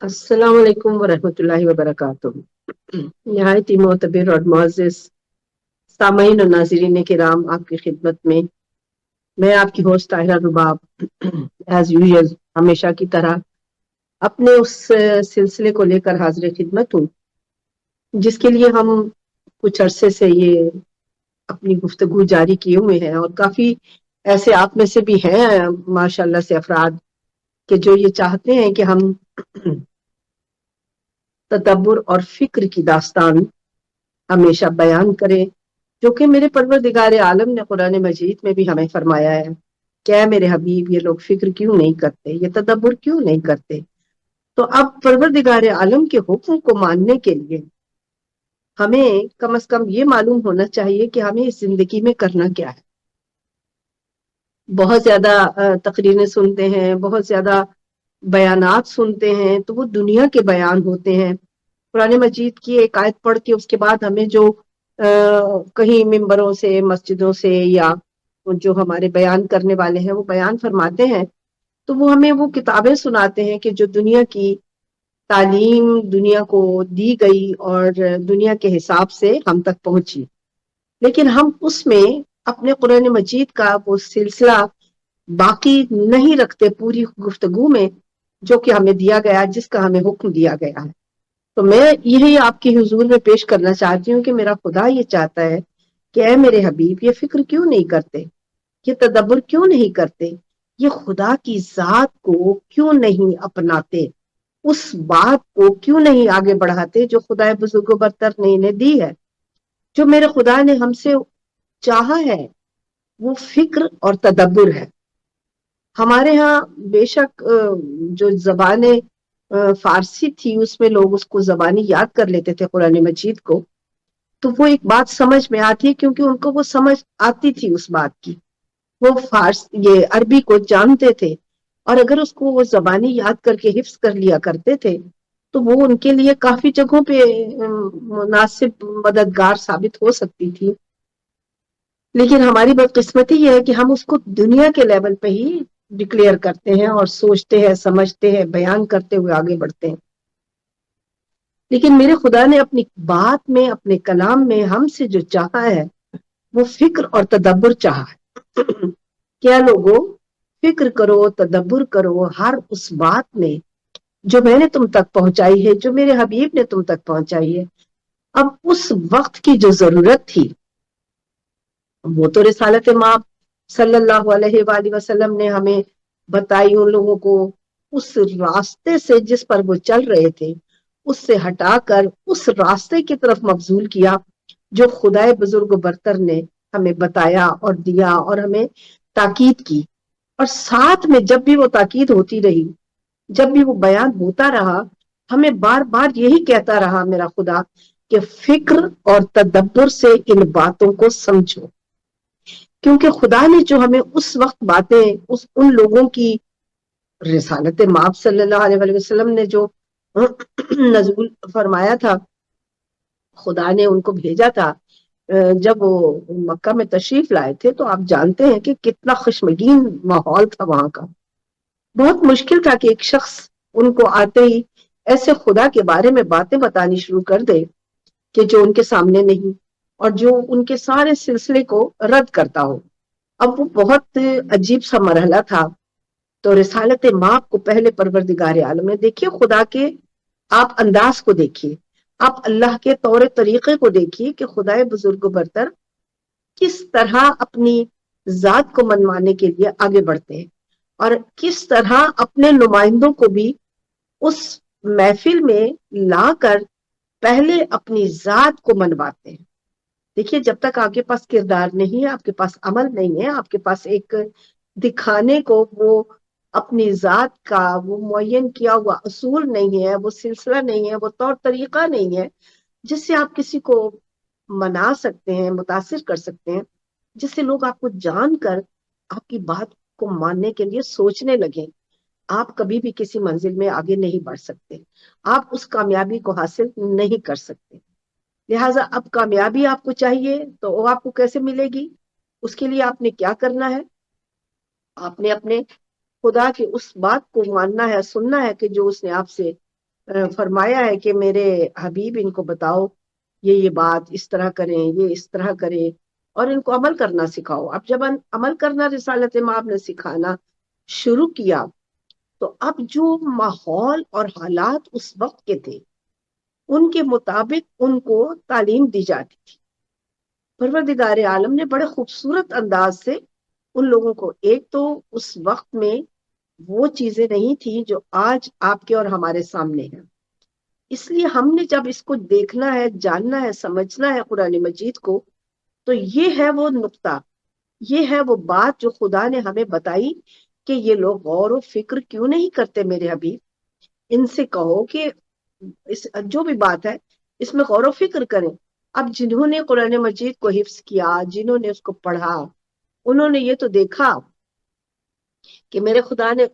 السلام علیکم ورحمۃ اللہ وبرکاتہ۔ نہایت ہی معتبر اور معزز سامعین اور ناظرین کرام، آپ کی خدمت میں آپ کی ہوسٹ طاہرہ رباب ایز یوزل ہمیشہ کی طرح اپنے اس سلسلے کو لے کر حاضر خدمت ہوں جس کے لیے ہم کچھ عرصے سے یہ اپنی گفتگو جاری کیے ہوئے ہیں، اور کافی ایسے آپ میں سے بھی ہیں ماشاء اللہ سے افراد کہ جو یہ چاہتے ہیں کہ ہم تدبر اور فکر کی داستان ہمیشہ بیان کریں، جو کہ میرے پروردگار عالم نے قرآن مجید میں بھی ہمیں فرمایا ہے کہ اے میرے حبیب، یہ لوگ فکر کیوں نہیں کرتے، یہ تدبر کیوں نہیں کرتے۔ تو اب پروردگار عالم کے حکم کو ماننے کے لیے ہمیں کم از کم یہ معلوم ہونا چاہیے کہ ہمیں اس زندگی میں کرنا کیا ہے۔ بہت زیادہ تقریریں سنتے ہیں، بہت زیادہ بیانات سنتے ہیں، تو وہ دنیا کے بیان ہوتے ہیں۔ قرآن مجید کی ایک آیت پڑھ کے اس کے بعد ہمیں جو کہیں ممبروں سے، مسجدوں سے، یا جو ہمارے بیان کرنے والے ہیں وہ بیان فرماتے ہیں، تو وہ ہمیں وہ کتابیں سناتے ہیں کہ جو دنیا کی تعلیم دنیا کو دی گئی اور دنیا کے حساب سے ہم تک پہنچی، لیکن ہم اس میں اپنے قرآن مجید کا وہ سلسلہ باقی نہیں رکھتے پوری گفتگو میں جو کہ ہمیں دیا گیا، جس کا ہمیں حکم دیا گیا ہے۔ تو میں یہی آپ کی حضور میں پیش کرنا چاہتی ہوں کہ میرا خدا یہ چاہتا ہے کہ اے میرے حبیب، یہ فکر کیوں نہیں کرتے، یہ تدبر کیوں نہیں کرتے، یہ خدا کی ذات کو کیوں نہیں اپناتے، اس بات کو کیوں نہیں آگے بڑھاتے جو خدا بزرگ و برتر نے انہیں دی ہے۔ جو میرے خدا نے ہم سے چاہا ہے وہ فکر اور تدبر ہے۔ ہمارے ہاں بے شک جو زبان فارسی تھی اس میں لوگ اس کو زبانی یاد کر لیتے تھے قرآن مجید کو، تو وہ ایک بات سمجھ میں آتی ہے کیونکہ ان کو وہ سمجھ آتی تھی اس بات کی، وہ یہ عربی کو جانتے تھے، اور اگر اس کو وہ زبانی یاد کر کے حفظ کر لیا کرتے تھے تو وہ ان کے لیے کافی جگہوں پہ مناسب مددگار ثابت ہو سکتی تھی۔ لیکن ہماری بدقسمتی یہ ہے کہ ہم اس کو دنیا کے لیول پہ ہی ڈکلیئر کرتے ہیں اور سوچتے ہیں، سمجھتے ہیں، بیان کرتے ہوئے آگے بڑھتے ہیں۔ لیکن میرے خدا نے اپنی بات میں، اپنے کلام میں ہم سے جو چاہا ہے وہ فکر اور تدبر چاہا ہے۔ کیا لوگوں، فکر کرو، تدبر کرو ہر اس بات میں جو میں نے تم تک پہنچائی ہے، جو میرے حبیب نے تم تک پہنچائی ہے۔ اب اس وقت کی جو ضرورت تھی وہ تو رسالت مآب صلی اللہ علیہ وآلہ وسلم نے ہمیں بتائی، ان لوگوں کو اس راستے سے جس پر وہ چل رہے تھے اس سے ہٹا کر اس راستے کی طرف مبذول کیا جو خدائے بزرگ و برتر نے ہمیں بتایا اور دیا اور ہمیں تاکید کی۔ اور ساتھ میں جب بھی وہ تاکید ہوتی رہی، جب بھی وہ بیان ہوتا رہا، ہمیں بار بار یہی کہتا رہا میرا خدا کہ فکر اور تدبر سے ان باتوں کو سمجھو، کیونکہ خدا نے جو ہمیں اس وقت باتیں ان لوگوں کی رسالت مآب صلی اللہ علیہ وسلم نے جو نزول فرمایا تھا، خدا نے ان کو بھیجا تھا جب وہ مکہ میں تشریف لائے تھے، تو آپ جانتے ہیں کہ کتنا خشمگین ماحول تھا وہاں کا۔ بہت مشکل تھا کہ ایک شخص ان کو آتے ہی ایسے خدا کے بارے میں باتیں بتانی شروع کر دے کہ جو ان کے سامنے نہیں، اور جو ان کے سارے سلسلے کو رد کرتا ہو۔ اب وہ بہت عجیب سا مرحلہ تھا۔ تو رسالت مآب کو پہلے پروردگار عالم نے، دیکھیے خدا کے آپ انداز کو دیکھیے، آپ اللہ کے طور طریقے کو دیکھیے کہ خدائے بزرگ و برتر کس طرح اپنی ذات کو منوانے کے لیے آگے بڑھتے ہیں، اور کس طرح اپنے نمائندوں کو بھی اس محفل میں لا کر پہلے اپنی ذات کو منواتے ہیں۔ دیکھیے جب تک آپ کے پاس کردار نہیں ہے، آپ کے پاس عمل نہیں ہے، آپ کے پاس ایک دکھانے کو وہ اپنی ذات کا وہ معین کیا ہوا اصول نہیں ہے، وہ سلسلہ نہیں ہے، وہ طور طریقہ نہیں ہے جس سے آپ کسی کو منا سکتے ہیں، متاثر کر سکتے ہیں، جس سے لوگ آپ کو جان کر آپ کی بات کو ماننے کے لیے سوچنے لگیں، آپ کبھی بھی کسی منزل میں آگے نہیں بڑھ سکتے، آپ اس کامیابی کو حاصل نہیں کر سکتے۔ لہٰذا اب کامیابی آپ کو چاہیے تو وہ آپ کو کیسے ملے گی؟ اس کے لیے آپ نے کیا کرنا ہے؟ آپ نے اپنے خدا کی اس بات کو ماننا ہے، سننا ہے کہ جو اس نے آپ سے فرمایا ہے کہ میرے حبیب ان کو بتاؤ یہ بات اس طرح کریں، یہ اس طرح کریں، اور ان کو عمل کرنا سکھاؤ۔ اب جب عمل کرنا رسالت مآب نے سکھانا شروع کیا تو اب جو ماحول اور حالات اس وقت کے تھے ان کے مطابق ان کو تعلیم دی جاتی تھی۔ پروردگار عالم نے بڑے خوبصورت انداز سے ان لوگوں کو، ایک تو اس وقت میں وہ چیزیں نہیں تھی جو آج آپ کے اور ہمارے سامنے ہیں، اس لیے ہم نے جب اس کو دیکھنا ہے، جاننا ہے، سمجھنا ہے قرآن مجید کو، تو یہ ہے وہ نقطہ، یہ ہے وہ بات جو خدا نے ہمیں بتائی کہ یہ لوگ غور و فکر کیوں نہیں کرتے میرے حبیب۔ ان سے کہو کہ جو بھی بات ہے اس میں غور و فکر کریں۔ اب جنہوں نے قرآن مجید کو حفظ کیا، جنہوں نے اس کو پڑھا، انہوں نے یہ تو دیکھا کہ میرے خدا نے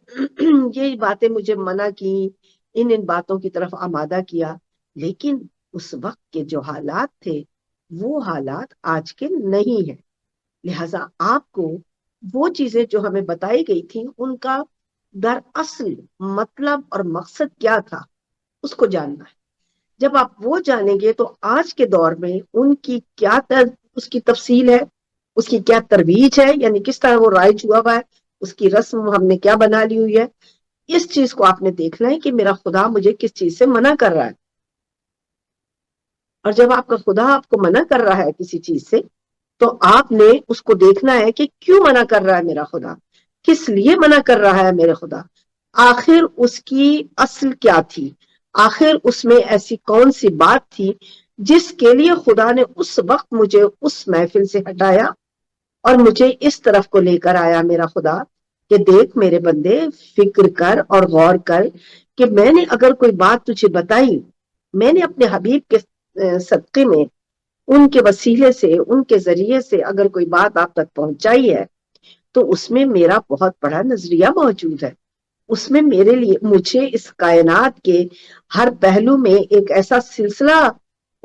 یہ باتیں مجھے منع کی، ان باتوں کی طرف آمادہ کیا، لیکن اس وقت کے جو حالات تھے وہ حالات آج کے نہیں ہیں، لہذا آپ کو وہ چیزیں جو ہمیں بتائی گئی تھی ان کا دراصل مطلب اور مقصد کیا تھا اس کو جاننا ہے۔ جب آپ وہ جانیں گے تو آج کے دور میں ان کی کیا اس کی تفصیل ہے، اس کی کیا ترویج ہے، یعنی کس طرح وہ رائج ہوا ہوا ہے، اس کی رسم ہم نے کیا بنا لی ہوئی ہے، اس چیز کو آپ نے دیکھنا ہے کہ میرا خدا مجھے کس چیز سے منع کر رہا ہے۔ اور جب آپ کا خدا آپ کو منع کر رہا ہے کسی چیز سے تو آپ نے اس کو دیکھنا ہے کہ کیوں منع کر رہا ہے میرا خدا، کس لیے منع کر رہا ہے میرے خدا، آخر اس کی اصل کیا تھی، آخر اس میں ایسی کون سی بات تھی جس کے لیے خدا نے اس وقت مجھے اس محفل سے ہٹایا اور مجھے اس طرف کو لے کر آیا میرا خدا کہ دیکھ میرے بندے، فکر کر اور غور کر کہ میں نے اگر کوئی بات تجھے بتائی، میں نے اپنے حبیب کے صدقے میں ان کے وسیلے سے، ان کے ذریعے سے اگر کوئی بات آپ تک پہنچائی ہے تو اس میں میرا بہت بڑا نظریہ موجود ہے، اس میں میرے لیے، مجھے اس کائنات کے ہر پہلو میں ایک ایسا سلسلہ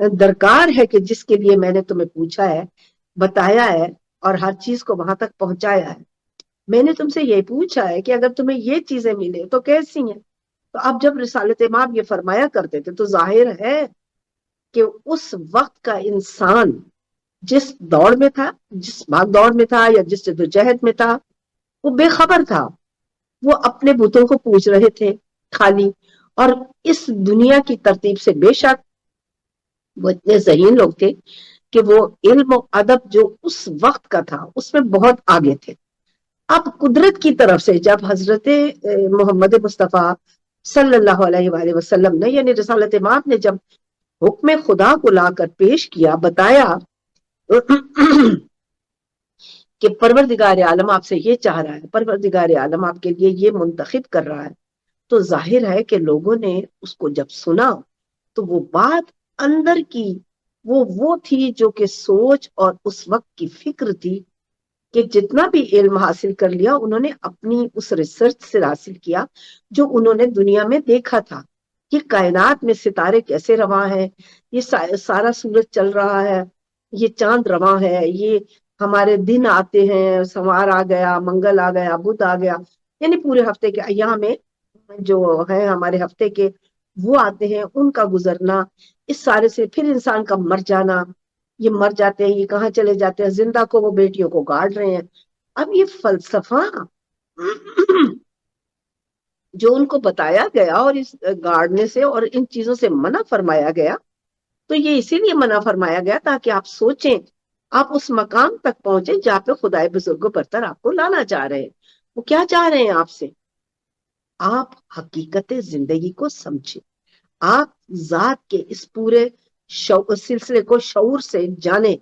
درکار ہے کہ جس کے لیے میں نے تمہیں پوچھا ہے، بتایا ہے اور ہر چیز کو وہاں تک پہنچایا ہے۔ میں نے تم سے یہ پوچھا ہے کہ اگر تمہیں یہ چیزیں ملے تو کیسی ہیں۔ تو اب جب رسالت مآب یہ فرمایا کرتے تھے تو ظاہر ہے کہ اس وقت کا انسان جس دوڑ میں تھا، جس بھاگ دوڑ میں تھا یا جس جدوجہد میں تھا، وہ بے خبر تھا، وہ اپنے بتوں کو پوج رہے تھے خالی، اور اس دنیا کی ترتیب سے بے شک وہ اتنے ذہین لوگ تھے کہ وہ علم و ادب جو اس وقت کا تھا اس میں بہت آگے تھے۔ اب قدرت کی طرف سے جب حضرت محمد مصطفیٰ صلی اللہ علیہ وآلہ وسلم نے، یعنی رسالت مآب نے جب حکم خدا کو لا کر پیش کیا، بتایا کہ پروردگار عالم آپ سے یہ چاہ رہا ہے، پروردگار عالم آپ کے لیے یہ منتخب کر رہا ہے، تو ظاہر ہے کہ لوگوں نے اس کو جب سنا تو وہ بات اندر کی وہ تھی جو کہ سوچ اور اس وقت کی فکر تھی کہ جتنا بھی علم حاصل کر لیا انہوں نے اپنی اس ریسرچ سے حاصل کیا جو انہوں نے دنیا میں دیکھا تھا، یہ کائنات میں ستارے کیسے رواں ہیں، یہ سارا سورج چل رہا ہے، یہ چاند رواں ہے، یہ ہمارے دن آتے ہیں، سوار آ گیا، منگل آ گیا، بدھ آ گیا، یعنی پورے ہفتے کے ایام میں جو ہے ہمارے ہفتے کے وہ آتے ہیں، ان کا گزرنا، اس سارے سے پھر انسان کا مر جانا، یہ مر جاتے ہیں، یہ کہاں چلے جاتے ہیں، زندہ کو وہ بیٹیوں کو گاڑ رہے ہیں۔ اب یہ فلسفہ جو ان کو بتایا گیا اور اس گاڑنے سے اور ان چیزوں سے منع فرمایا گیا، تو یہ اسی لیے منع فرمایا گیا تاکہ آپ سوچیں، آپ اس مقام تک پہنچے جہاں پہ خدائے بزرگ برتر آپ کو لانا چاہ رہے ہیں۔ وہ کیا چاہ رہے ہیں آپ سے؟ آپ حقیقت زندگی کو سمجھیں، آپ ذات کے اس پورے سلسلے کو شعور سے جانیں،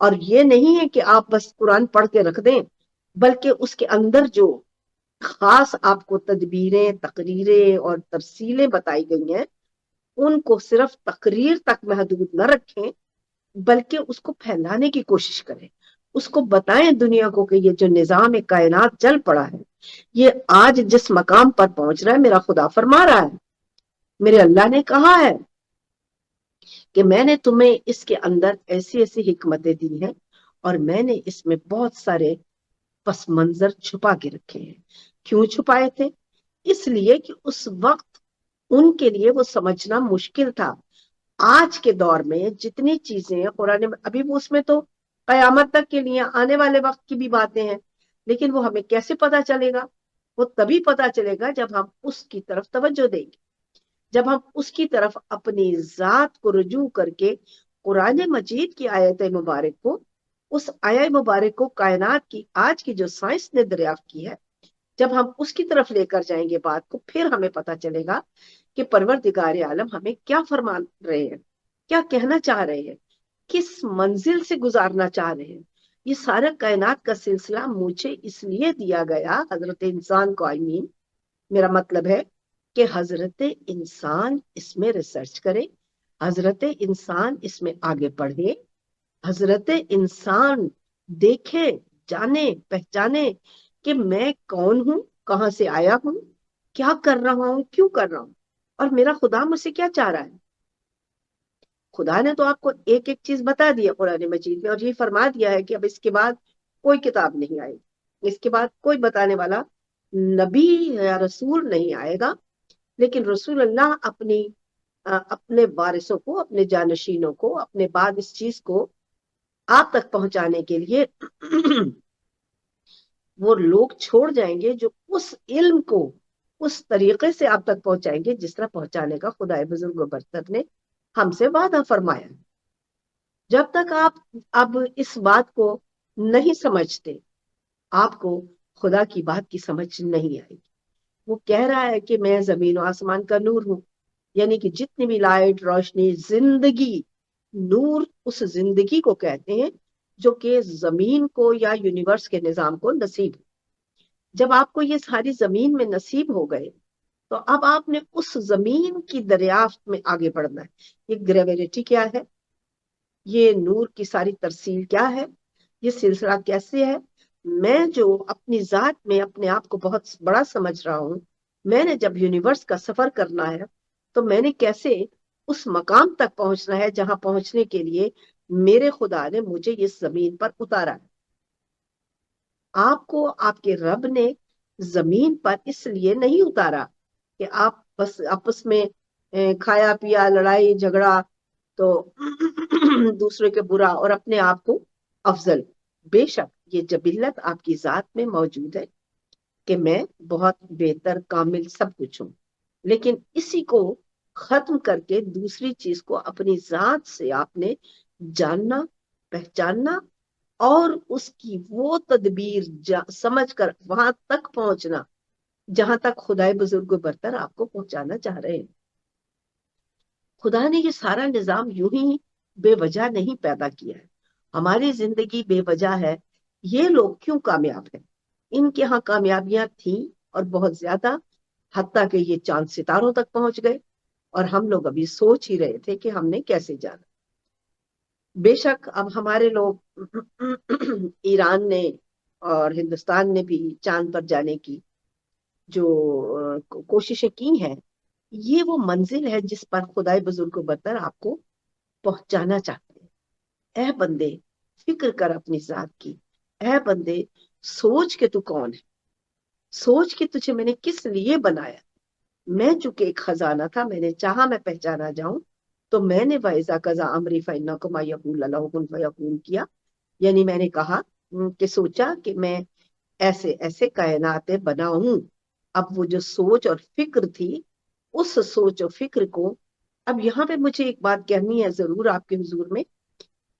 اور یہ نہیں ہے کہ آپ بس قرآن پڑھ کے رکھ دیں، بلکہ اس کے اندر جو خاص آپ کو تدبیریں، تقریریں اور ترسیلیں بتائی گئی ہیں ان کو صرف تقریر تک محدود نہ رکھیں، بلکہ اس کو پھیلانے کی کوشش کریں، اس کو بتائیں دنیا کو کہ یہ جو نظام کائنات چل پڑا ہے، یہ آج جس مقام پر پہنچ رہا ہے میرا خدا فرما رہا ہے، میرے اللہ نے کہا ہے کہ میں نے تمہیں اس کے اندر ایسی ایسی حکمتیں دی ہیں اور میں نے اس میں بہت سارے پس منظر چھپا کے رکھے ہیں۔ کیوں چھپائے تھے؟ اس لیے کہ اس وقت ان کے لیے وہ سمجھنا مشکل تھا. آج کے دور میں جتنی چیزیں قرآن میں ابھی وہ اس میں تو قیامت تک کے لیے آنے والے وقت کی بھی باتیں ہیں، لیکن وہ ہمیں کیسے پتا چلے گا؟ وہ تبھی پتا چلے گا جب ہم اس کی طرف توجہ دیں گے، جب ہم اس کی طرف اپنی ذات کو رجوع کر کے قرآن مجید کی آیت مبارک کو، اس آیت مبارک کو کائنات کی آج کی جو سائنس نے دریافت کی ہے، جب ہم اس کی طرف لے کر جائیں گے بات کو، پھر ہمیں پتا چلے گا کہ پروردگار عالم ہمیں کیا فرما رہے ہیں، کیا کہنا چاہ رہے ہیں، کس منزل سے گزارنا چاہ رہے ہیں. یہ سارا کائنات کا سلسلہ مجھے اس لیے دیا گیا، حضرت انسان کو میرا مطلب ہے کہ حضرت انسان اس میں ریسرچ کرے، حضرت انسان اس میں آگے پڑھے، حضرت انسان دیکھے، جانے، پہچانے کہ میں کون ہوں، کہاں سے آیا ہوں، کیا کر رہا ہوں، کیوں کر رہا ہوں، اور میرا خدا مجھ سے کیا چاہ رہا ہے. خدا نے تو آپ کو ایک ایک چیز بتا دی ہے قرآن مجید میں، اور یہ فرما دیا ہے کہ اب اس کے بعد کوئی کتاب نہیں آئے گی، اس کے بعد کوئی بتانے والا نبی یا رسول نہیں آئے گا، لیکن رسول اللہ اپنے وارثوں کو، اپنے جانشینوں کو، اپنے بعد اس چیز کو آپ تک پہنچانے کے لیے وہ لوگ چھوڑ جائیں گے جو اس علم کو اس طریقے سے آپ تک پہنچائیں گے جس طرح پہنچانے کا خدا بزرگ و برتر نے ہم سے وعدہ فرمایا. جب تک آپ اب اس بات کو نہیں سمجھتے، آپ کو خدا کی بات کی سمجھ نہیں آئے گی. وہ کہہ رہا ہے کہ میں زمین و آسمان کا نور ہوں، یعنی کہ جتنی بھی لائٹ، روشنی، زندگی، نور اس زندگی کو کہتے ہیں جو کہ زمین کو یا یونیورس کے نظام کو نصیب. جب آپ کو یہ ساری زمین میں نصیب ہو گئے تو اب آپ نے اس زمین کی دریافت میں آگے بڑھنا ہے. یہ گریویٹی کیا ہے، یہ نور کی ساری ترسیل کیا ہے، یہ سلسلہ کیسے ہے. میں جو اپنی ذات میں اپنے آپ کو بہت بڑا سمجھ رہا ہوں، میں نے جب یونیورس کا سفر کرنا ہے تو میں نے کیسے اس مقام تک پہنچنا ہے جہاں پہنچنے کے لیے میرے خدا نے مجھے اس زمین پر اتارا ہے. آپ کو آپ کے رب نے زمین پر اس لیے نہیں اتارا کہ آپ بس آپس میں کھایا پیا، لڑائی جھگڑا تو دوسرے کے برا اور اپنے آپ کو افضل. بے شک یہ جبلت آپ کی ذات میں موجود ہے کہ میں بہت بہتر، کامل، سب کچھ ہوں، لیکن اسی کو ختم کر کے دوسری چیز کو اپنی ذات سے آپ نے جاننا، پہچاننا، اور اس کی وہ تدبیر سمجھ کر وہاں تک پہنچنا جہاں تک خدائے بزرگ و برتر آپ کو پہنچانا چاہ رہے ہیں. خدا نے یہ سارا نظام یوں ہی بے وجہ نہیں پیدا کیا ہے. ہماری زندگی بے وجہ ہے. یہ لوگ کیوں کامیاب ہیں؟ ان کے ہاں کامیابیاں تھیں اور بہت زیادہ، حتیٰ کہ یہ چاند ستاروں تک پہنچ گئے، اور ہم لوگ ابھی سوچ ہی رہے تھے کہ ہم نے کیسے جانا. بے شک اب ہمارے لوگ ایران نے اور ہندوستان نے بھی چاند پر جانے کی جو کوششیں کی ہیں، یہ وہ منزل ہے جس پر خدائے بزرگ و برتر آپ کو پہنچانا چاہتے ہیں. اے بندے فکر کر اپنی ذات کی، اے بندے سوچ کے تو کون ہے، سوچ کے تجھے میں نے کس لیے بنایا. میں چونکہ ایک خزانہ تھا، میں نے چاہا میں پہچانا جاؤں تو میں نے وَإِذَا قَضَىٰ أَمْرًا فَإِنَّمَا يَقُولُ لَهُ كُن فَيَكُونُ کیا. یعنی میں نے کہا کہ سوچا کہ میں ایسے ایسے کائنات بناؤں. اب وہ جو سوچ اور فکر تھی، اس سوچ اور فکر کو، اب یہاں پہ مجھے ایک بات کہنی ہے ضرور آپ کے حضور میں،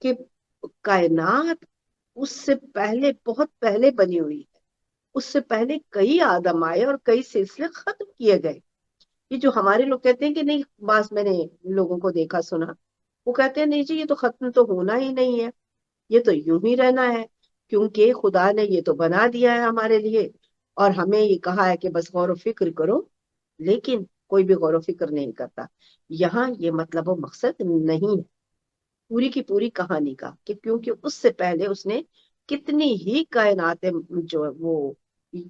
کہ کائنات اس سے پہلے، بہت پہلے بنی ہوئی ہے. اس سے پہلے کئی آدم آئے اور کئی سلسلے ختم کیے گئے. یہ جو ہمارے لوگ کہتے ہیں کہ نہیں، بعض میں نے لوگوں کو دیکھا سنا، وہ کہتے ہیں نہیں جی یہ تو ختم تو ہونا ہی نہیں ہے، یہ تو یوں ہی رہنا ہے، کیونکہ خدا نے یہ تو بنا دیا ہے ہمارے لیے اور ہمیں یہ کہا ہے کہ بس غور و فکر کرو. لیکن کوئی بھی غور و فکر نہیں کرتا. یہاں یہ مطلب و مقصد نہیں ہے پوری کی پوری کہانی کا، کہ کیونکہ اس سے پہلے اس نے کتنی ہی کائنات، جو وہ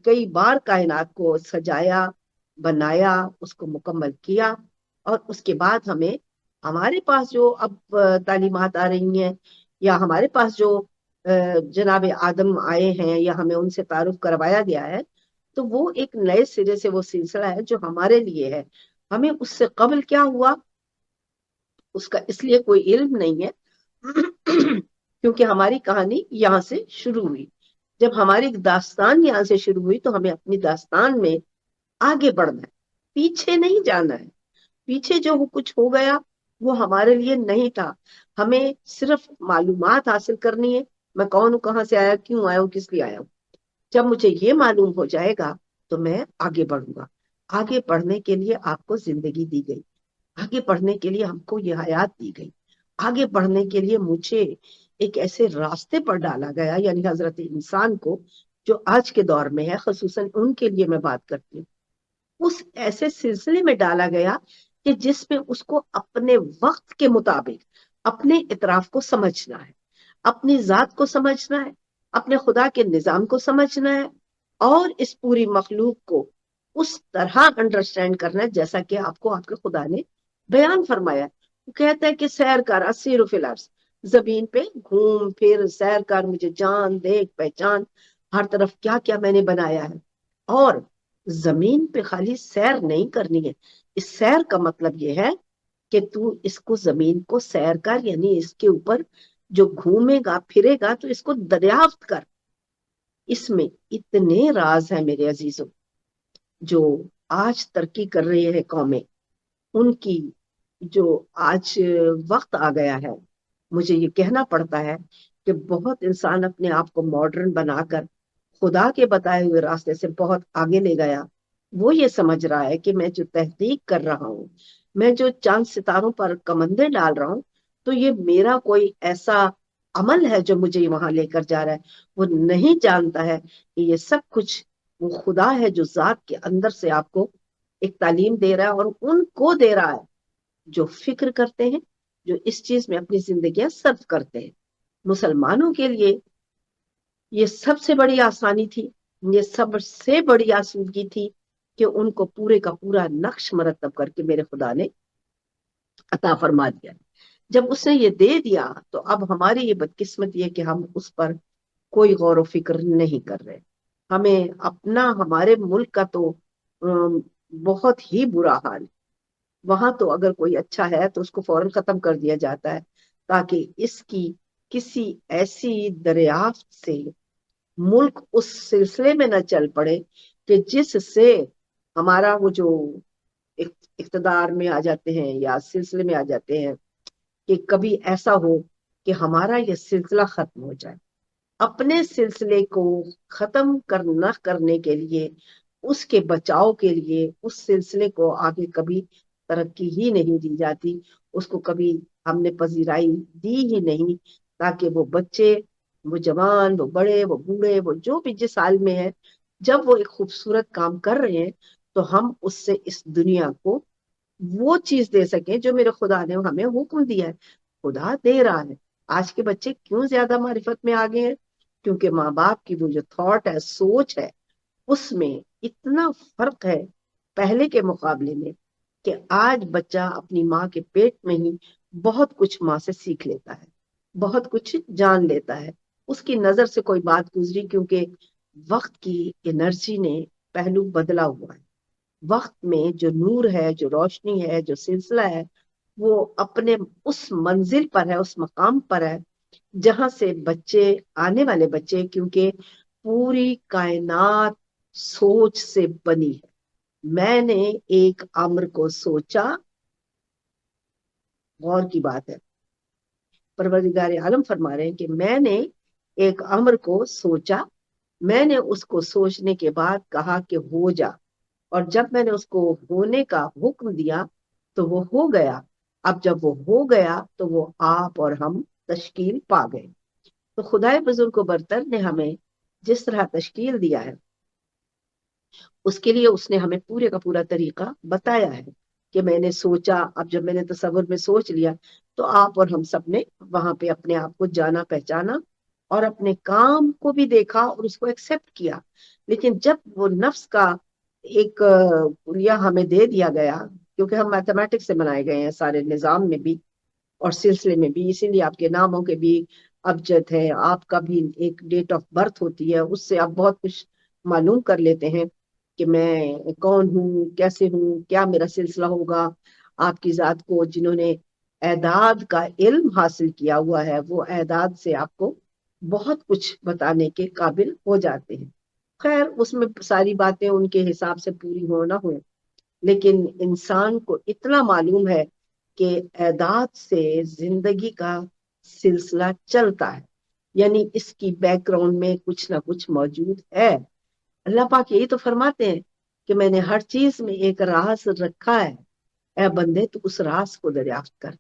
کئی بار کائنات کو سجایا، بنایا، اس کو مکمل کیا. اور اس کے بعد ہمارے پاس جو اب تعلیمات آ رہی ہیں، یا ہمارے پاس جو جناب آدم آئے ہیں یا ہمیں ان سے تعارف کروایا گیا ہے، تو وہ ایک نئے سرے سے وہ سلسلہ ہے جو ہمارے لیے ہے. ہمیں اس سے قبل کیا ہوا اس کا اس لیے کوئی علم نہیں ہے کیونکہ ہماری کہانی یہاں سے شروع ہوئی. جب ہماری داستان یہاں سے شروع ہوئی تو ہمیں اپنی داستان میں آگے بڑھنا ہے, پیچھے نہیں جانا ہے. پیچھے جو کچھ ہو گیا وہ ہمارے لیے نہیں تھا. ہمیں صرف معلومات حاصل کرنی ہے, میں کون ہوں, کہاں سے آیا, کیوں آیا ہوں, کس لیے آیا ہوں. جب مجھے یہ معلوم ہو جائے گا تو میں آگے بڑھوں گا. آگے بڑھنے کے لیے آپ کو زندگی دی گئی, آگے بڑھنے کے لیے ہم کو یہ حیات دی گئی, آگے بڑھنے کے لیے مجھے ایک ایسے راستے پر ڈالا گیا, یعنی حضرت انسان کو, جو آج کے دور میں ہے, خصوصاً ان کے لیے میں بات کرتی ہوں, اس ایسے سلسلے میں ڈالا گیا کہ جس میں اس کو اپنے وقت کے مطابق اپنے اطراف کو سمجھنا ہے, اپنی ذات کو سمجھنا ہے, اپنے خدا کے نظام کو سمجھنا ہے, اور اس پوری مخلوق کو اس طرح انڈرسٹینڈ کرنا ہے جیسا کہ آپ کو آپ کے خدا نے بیان فرمایا. وہ کہتا ہے کہ سیر کر اسیر فی الارض, زمین پہ گھوم پھر سیر کر, مجھے جان, دیکھ, پہچان, ہر طرف کیا کیا میں نے بنایا ہے. اور زمین پہ خالی سیر نہیں کرنی ہے, اس سیر کا مطلب یہ ہے کہ تو اس کو زمین کو سیر کر, یعنی اس کے اوپر جو گھومے گا پھرے گا تو اس کو دریافت کر. اس میں اتنے راز ہیں میرے عزیزوں, جو آج ترقی کر رہی ہے قومیں, ان کی جو آج وقت آ گیا ہے, مجھے یہ کہنا پڑتا ہے کہ بہت انسان اپنے آپ کو ماڈرن بنا کر خدا کے بتائے ہوئے راستے سے بہت آگے لے گیا. وہ یہ سمجھ رہا ہے کہ میں جو تحقیق کر رہا ہوں, میں جو چاند ستاروں پر کمندے ڈال رہا ہوں, تو یہ میرا کوئی ایسا عمل ہے جو مجھے وہاں لے کر جا رہا ہے. وہ نہیں جانتا ہے کہ یہ سب کچھ وہ خدا ہے جو ذات کے اندر سے آپ کو ایک تعلیم دے رہا ہے, اور ان کو دے رہا ہے جو فکر کرتے ہیں, جو اس چیز میں اپنی زندگیاں صرف کرتے ہیں. مسلمانوں کے لیے یہ سب سے بڑی آسانی تھی, یہ سب سے بڑی آسودگی تھی کہ ان کو پورے کا پورا نقش مرتب کر کے میرے خدا نے عطا فرما دیا. جب اس نے یہ دے دیا تو اب ہماری یہ بدقسمتی ہے کہ ہم اس پر کوئی غور و فکر نہیں کر رہے. ہمیں اپنا, ہمارے ملک کا تو بہت ہی برا حال. وہاں تو اگر کوئی اچھا ہے تو اس کو فوراً ختم کر دیا جاتا ہے, تاکہ اس کی کسی ایسی دریافت سے ملک اس سلسلے میں نہ چل پڑے کہ جس سے ہمارا وہ جو اقتدار میں آ جاتے ہیں یا سلسلے میں آ جاتے ہیں, کہ کبھی ایسا ہو کہ ہمارا یہ سلسلہ ختم ہو جائے. اپنے سلسلے کو ختم نہ کرنے کے لیے, اس کے بچاؤ کے لیے, اس سلسلے کو آگے کبھی ترقی ہی نہیں دی جاتی, اس کو کبھی ہم نے پذیرائی دی ہی نہیں, تاکہ وہ بچے, وہ جوان, وہ بڑے, وہ بوڑھے, وہ جو بھی جس حال میں ہے, جب وہ ایک خوبصورت کام کر رہے ہیں تو ہم اس سے اس دنیا کو وہ چیز دے سکیں جو میرے خدا نے ہمیں حکم دیا ہے. خدا دے رہا ہے. آج کے بچے کیوں زیادہ معرفت میں آگے ہیں؟ کیونکہ ماں باپ کی وہ جو تھاٹ ہے, سوچ ہے, اس میں اتنا فرق ہے پہلے کے مقابلے میں, کہ آج بچہ اپنی ماں کے پیٹ میں ہی بہت کچھ ماں سے سیکھ لیتا ہے, بہت کچھ جان لیتا ہے. اس کی نظر سے کوئی بات گزری, کیونکہ وقت کی انرجی نے پہلو بدلا ہوا ہے. وقت میں جو نور ہے, جو روشنی ہے, جو سلسلہ ہے, وہ اپنے اس منزل پر ہے, اس مقام پر ہے جہاں سے بچے, آنے والے بچے, کیونکہ پوری کائنات سوچ سے بنی ہے. میں نے ایک امر کو سوچا, غور کی بات ہے, پروردگار عالم فرما رہے ہیں کہ میں نے ایک امر کو سوچا, میں نے اس کو سوچنے کے بعد کہا کہ ہو جا, اور جب میں نے اس کو ہونے کا حکم دیا تو وہ ہو گیا. اب جب وہ ہو گیا تو وہ آپ اور ہم تشکیل پا گئے. تو خدائے بزرگ و برتر نے ہمیں جس طرح تشکیل دیا ہے, اس کے لیے اس نے ہمیں پورے کا پورا طریقہ بتایا ہے. کہ میں نے سوچا, اب جب میں نے تصور میں سوچ لیا تو آپ اور ہم سب نے وہاں پہ اپنے آپ کو جانا, پہچانا, اور اپنے کام کو بھی دیکھا اور اس کو ایکسپٹ کیا. لیکن جب وہ نفس کا ایک کلیہ ہمیں دے دیا گیا, کیونکہ ہم میتھمیٹکس سے بنائے گئے ہیں سارے نظام میں بھی اور سلسلے میں بھی, اسی لیے آپ کے ناموں کے بھی ابجد ہے, آپ کا بھی ایک ڈیٹ آف برتھ ہوتی ہے, اس سے آپ بہت کچھ معلوم کر لیتے ہیں کہ میں کون ہوں، کیسے ہوں، کیا میرا سلسلہ ہوگا. آپ کی ذات کو جنہوں نے اعداد کا علم حاصل کیا ہوا ہے وہ اعداد سے آپ کو بہت کچھ بتانے کے قابل ہو جاتے ہیں. خیر اس میں ساری باتیں ان کے حساب سے پوری ہو نہ ہو، لیکن انسان کو اتنا معلوم ہے کہ اعداد سے زندگی کا سلسلہ چلتا ہے، یعنی اس کی بیک گراؤنڈ میں کچھ نہ کچھ موجود ہے. اللہ پاک یہی تو فرماتے ہیں کہ میں نے ہر چیز میں ایک راز رکھا ہے، اے بندے تو اس راز کو دریافت کر،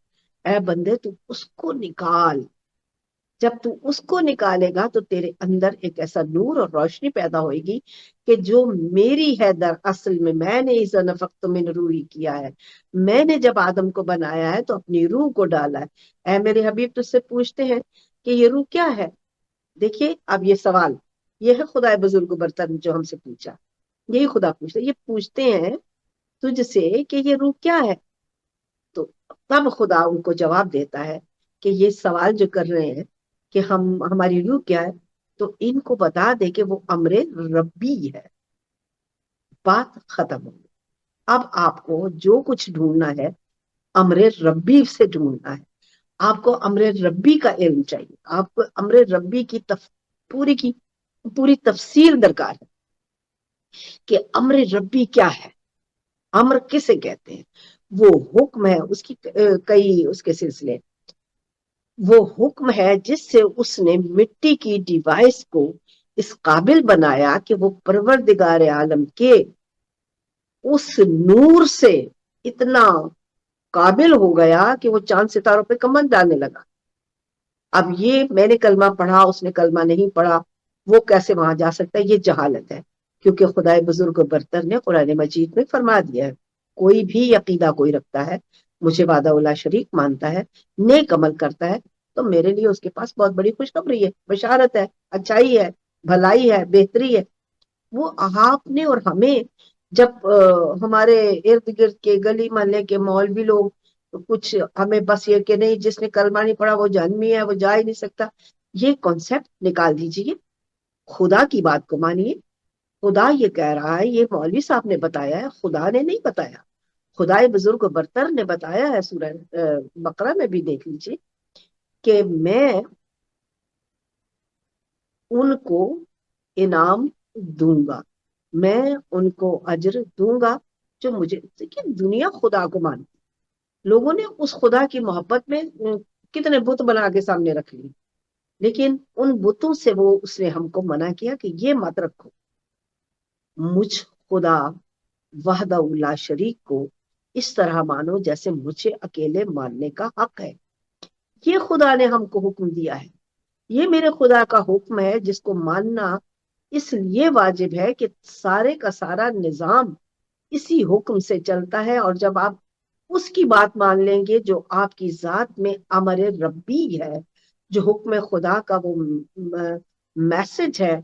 اے بندے تو اس کو نکال. جب تو اس کو نکالے گا تو تیرے اندر ایک ایسا نور اور روشنی پیدا ہوئے گی کہ جو میری ہے در اصل میں نے اس نفخت من روحی کیا ہے. میں نے جب آدم کو بنایا ہے تو اپنی روح کو ڈالا ہے. اے میرے حبیب تجھ سے پوچھتے ہیں کہ یہ روح کیا ہے. دیکھیے اب یہ سوال، یہ ہے خدا بزرگ برتر جو ہم سے پوچھا، یہی خدا پوچھتے، یہ پوچھتے ہیں تجھ سے کہ یہ روح کیا ہے. تو تب خدا ان کو جواب دیتا ہے کہ یہ سوال جو کر رہے ہیں کہ ہماری روح کیا ہے، تو ان کو بتا دے کہ وہ امر ربی ہے. بات ختم ہو گئی. اب آپ کو جو کچھ ڈھونڈنا ہے امر ربی سے ڈھونڈنا ہے. آپ کو امر ربی کا علم چاہیے، آپ کو امر ربی کی پوری تفصیل درکار ہے کہ امر ربی کیا ہے، امر کسے کہتے ہیں. وہ حکم ہے، اس کی کئی اس کے سلسلے. وہ حکم ہے جس سے اس نے مٹی کی ڈیوائس کو اس قابل بنایا کہ وہ پروردگار عالم کے اس نور سے اتنا قابل ہو گیا کہ وہ چاند ستاروں پہ کمند ڈالنے لگا. اب یہ میں نے کلمہ پڑھا، اس نے کلمہ نہیں پڑھا، وہ کیسے وہاں جا سکتا ہے؟ یہ جہالت ہے. کیونکہ خدائے بزرگ برتر نے قرآن مجید میں فرما دیا ہے کوئی بھی عقیدہ کوئی رکھتا ہے، مجھے وحدہ الا شریک مانتا ہے، نیک عمل کرتا ہے، تو میرے لیے اس کے پاس بہت بڑی خوشخبری ہے، بشارت ہے، اچھائی ہے، بھلائی ہے، بہتری ہے. وہ آپ نے اور ہمیں جب ہمارے ارد گرد کے گلی محلے کے مولوی لوگ کچھ ہمیں بس یہ کہ نہیں جس نے کلمہ نہیں پڑھا وہ جہنمی ہے، وہ جا ہی نہیں سکتا، یہ کانسیپٹ نکال دیجیے. خدا کی بات کو مانیے. خدا یہ کہہ رہا ہے، یہ مولوی صاحب نے بتایا ہے، خدا نے نہیں بتایا. خدا بزرگ برتر نے بتایا ہے. سورہ بقرہ میں بھی دیکھ لیجیے کہ میں ان کو انعام دوں گا، میں ان کو اجر دوں گا جو مجھے. دیکھیے دنیا خدا کو مانتی، لوگوں نے اس خدا کی محبت میں کتنے بت بنا کے سامنے رکھ لی، لیکن ان بتوں سے اس نے ہم کو منع کیا کہ یہ مت رکھو. مجھ خدا وحدہ لا شریک کو اس طرح مانو جیسے مجھے اکیلے ماننے کا حق ہے. یہ خدا نے ہم کو حکم دیا ہے، یہ میرے خدا کا حکم ہے جس کو ماننا اس لیے واجب ہے کہ سارے کا سارا نظام اسی حکم سے چلتا ہے. اور جب آپ اس کی بات مان لیں گے جو آپ کی ذات میں امر ربی ہے، جو حکم خدا کا وہ میسج ہے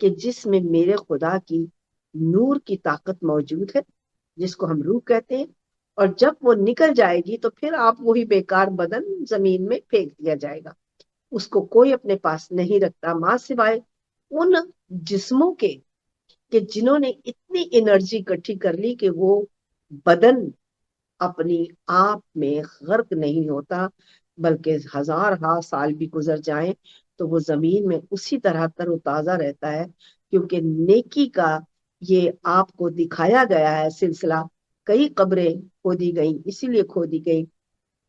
کہ جس میں میرے خدا کی نور کی طاقت موجود ہے، جس کو ہم روح کہتے ہیں، اور جب وہ نکل جائے گی تو پھر آپ وہی بیکار بدن زمین میں پھینک دیا جائے گا. اس کو کوئی اپنے پاس نہیں رکھتا ماں سوائے ان جسموں کے کہ جنہوں نے اتنی انرجی اکٹھی کر لی کہ وہ بدن اپنی آپ میں غرق نہیں ہوتا، بلکہ ہزار سال بھی گزر جائیں تو وہ زمین میں اسی طرح تر و تازہ رہتا ہے. کیونکہ نیکی کا یہ آپ کو دکھایا گیا ہے سلسلہ. کئی قبریں کھودی گئیں، اسی لیے کھودی گئی،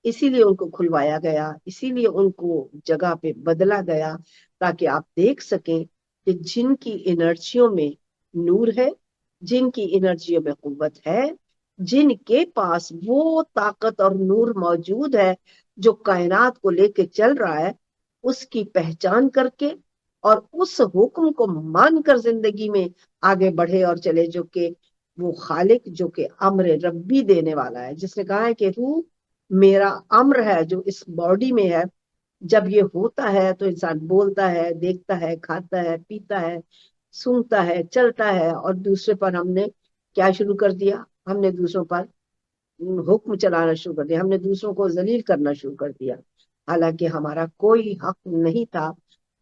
اسی لیے ان کو کھلوایا گیا، اسی لیے ان کو جگہ پہ بدلا گیا، تاکہ آپ دیکھ سکیں کہ جن کی انرجیوں میں نور ہے، جن کی انرجیوں میں قوت ہے، جن کے پاس وہ طاقت اور نور موجود ہے جو کائنات کو لے کے چل رہا ہے، اس کی پہچان کر کے اور اس حکم کو مان کر زندگی میں آگے بڑھے اور چلے، جو کہ وہ خالق جو کہ امر ربی دینے والا ہے، جس نے کہا ہے کہ روح میرا امر ہے جو اس باڈی میں ہے. جب یہ ہوتا ہے تو انسان بولتا ہے، دیکھتا ہے، کھاتا ہے، پیتا ہے، سونگتا ہے، چلتا ہے. اور دوسرے پر ہم نے کیا شروع کر دیا؟ ہم نے دوسروں پر حکم چلانا شروع کر دیا، ہم نے دوسروں کو ذلیل کرنا شروع کر دیا، حالانکہ ہمارا کوئی حق نہیں تھا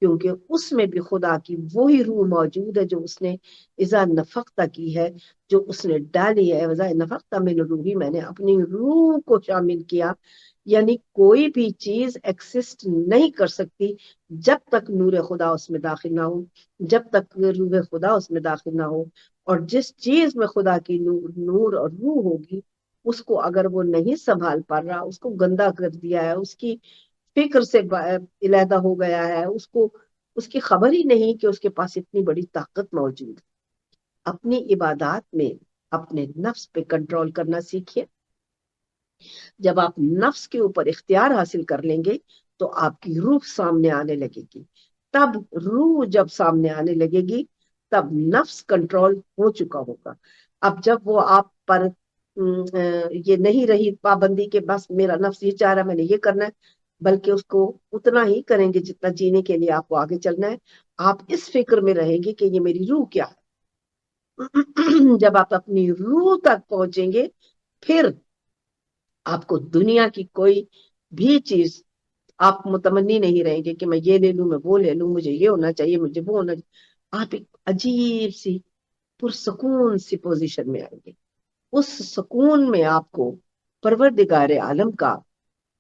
کیونکہ اس میں بھی خدا کی وہی روح موجود ہے جو اس نے اذا نفختہ کی ہے، جو اس نے ڈالی ہے. اذا نفختہ من روحی، میں نے اپنی روح کو شامل کیا. یعنی کوئی بھی چیز ایکسسٹ نہیں کر سکتی جب تک نور خدا اس میں داخل نہ ہو، جب تک روح خدا اس میں داخل نہ ہو. اور جس چیز میں خدا کی نور اور روح ہوگی، اس کو اگر وہ نہیں سنبھال پا رہا، اس کو گندا کر دیا ہے، اس کی فکر سے علیحدہ ہو گیا ہے، اس کی خبر ہی نہیں کہ اس کے پاس اتنی بڑی طاقت موجود ہے. اپنی عبادات میں اپنے نفس پہ کنٹرول کرنا سیکھیے. جب آپ نفس کے اوپر اختیار حاصل کر لیں گے تو آپ کی روح سامنے آنے لگے گی. تب روح جب سامنے آنے لگے گی تب نفس کنٹرول ہو چکا ہوگا. اب جب وہ آپ پر یہ نہیں رہی پابندی کہ بس میرا نفس یہ چاہ رہا ہے میں نے یہ کرنا ہے، بلکہ اس کو اتنا ہی کریں گے جتنا جینے کے لیے آپ کو آگے چلنا ہے. آپ اس فکر میں رہیں گے کہ یہ میری روح کیا ہے. جب آپ اپنی روح تک پہنچیں گے پھر آپ کو دنیا کی کوئی بھی چیز آپ متمنی نہیں رہیں گے کہ میں یہ لے لوں، میں وہ لے لوں، مجھے یہ ہونا چاہیے، مجھے وہ ہونا چاہیے. آپ ایک عجیب سی پرسکون سی پوزیشن میں آئیں گے. اس سکون میں آپ کو پروردگار عالم کا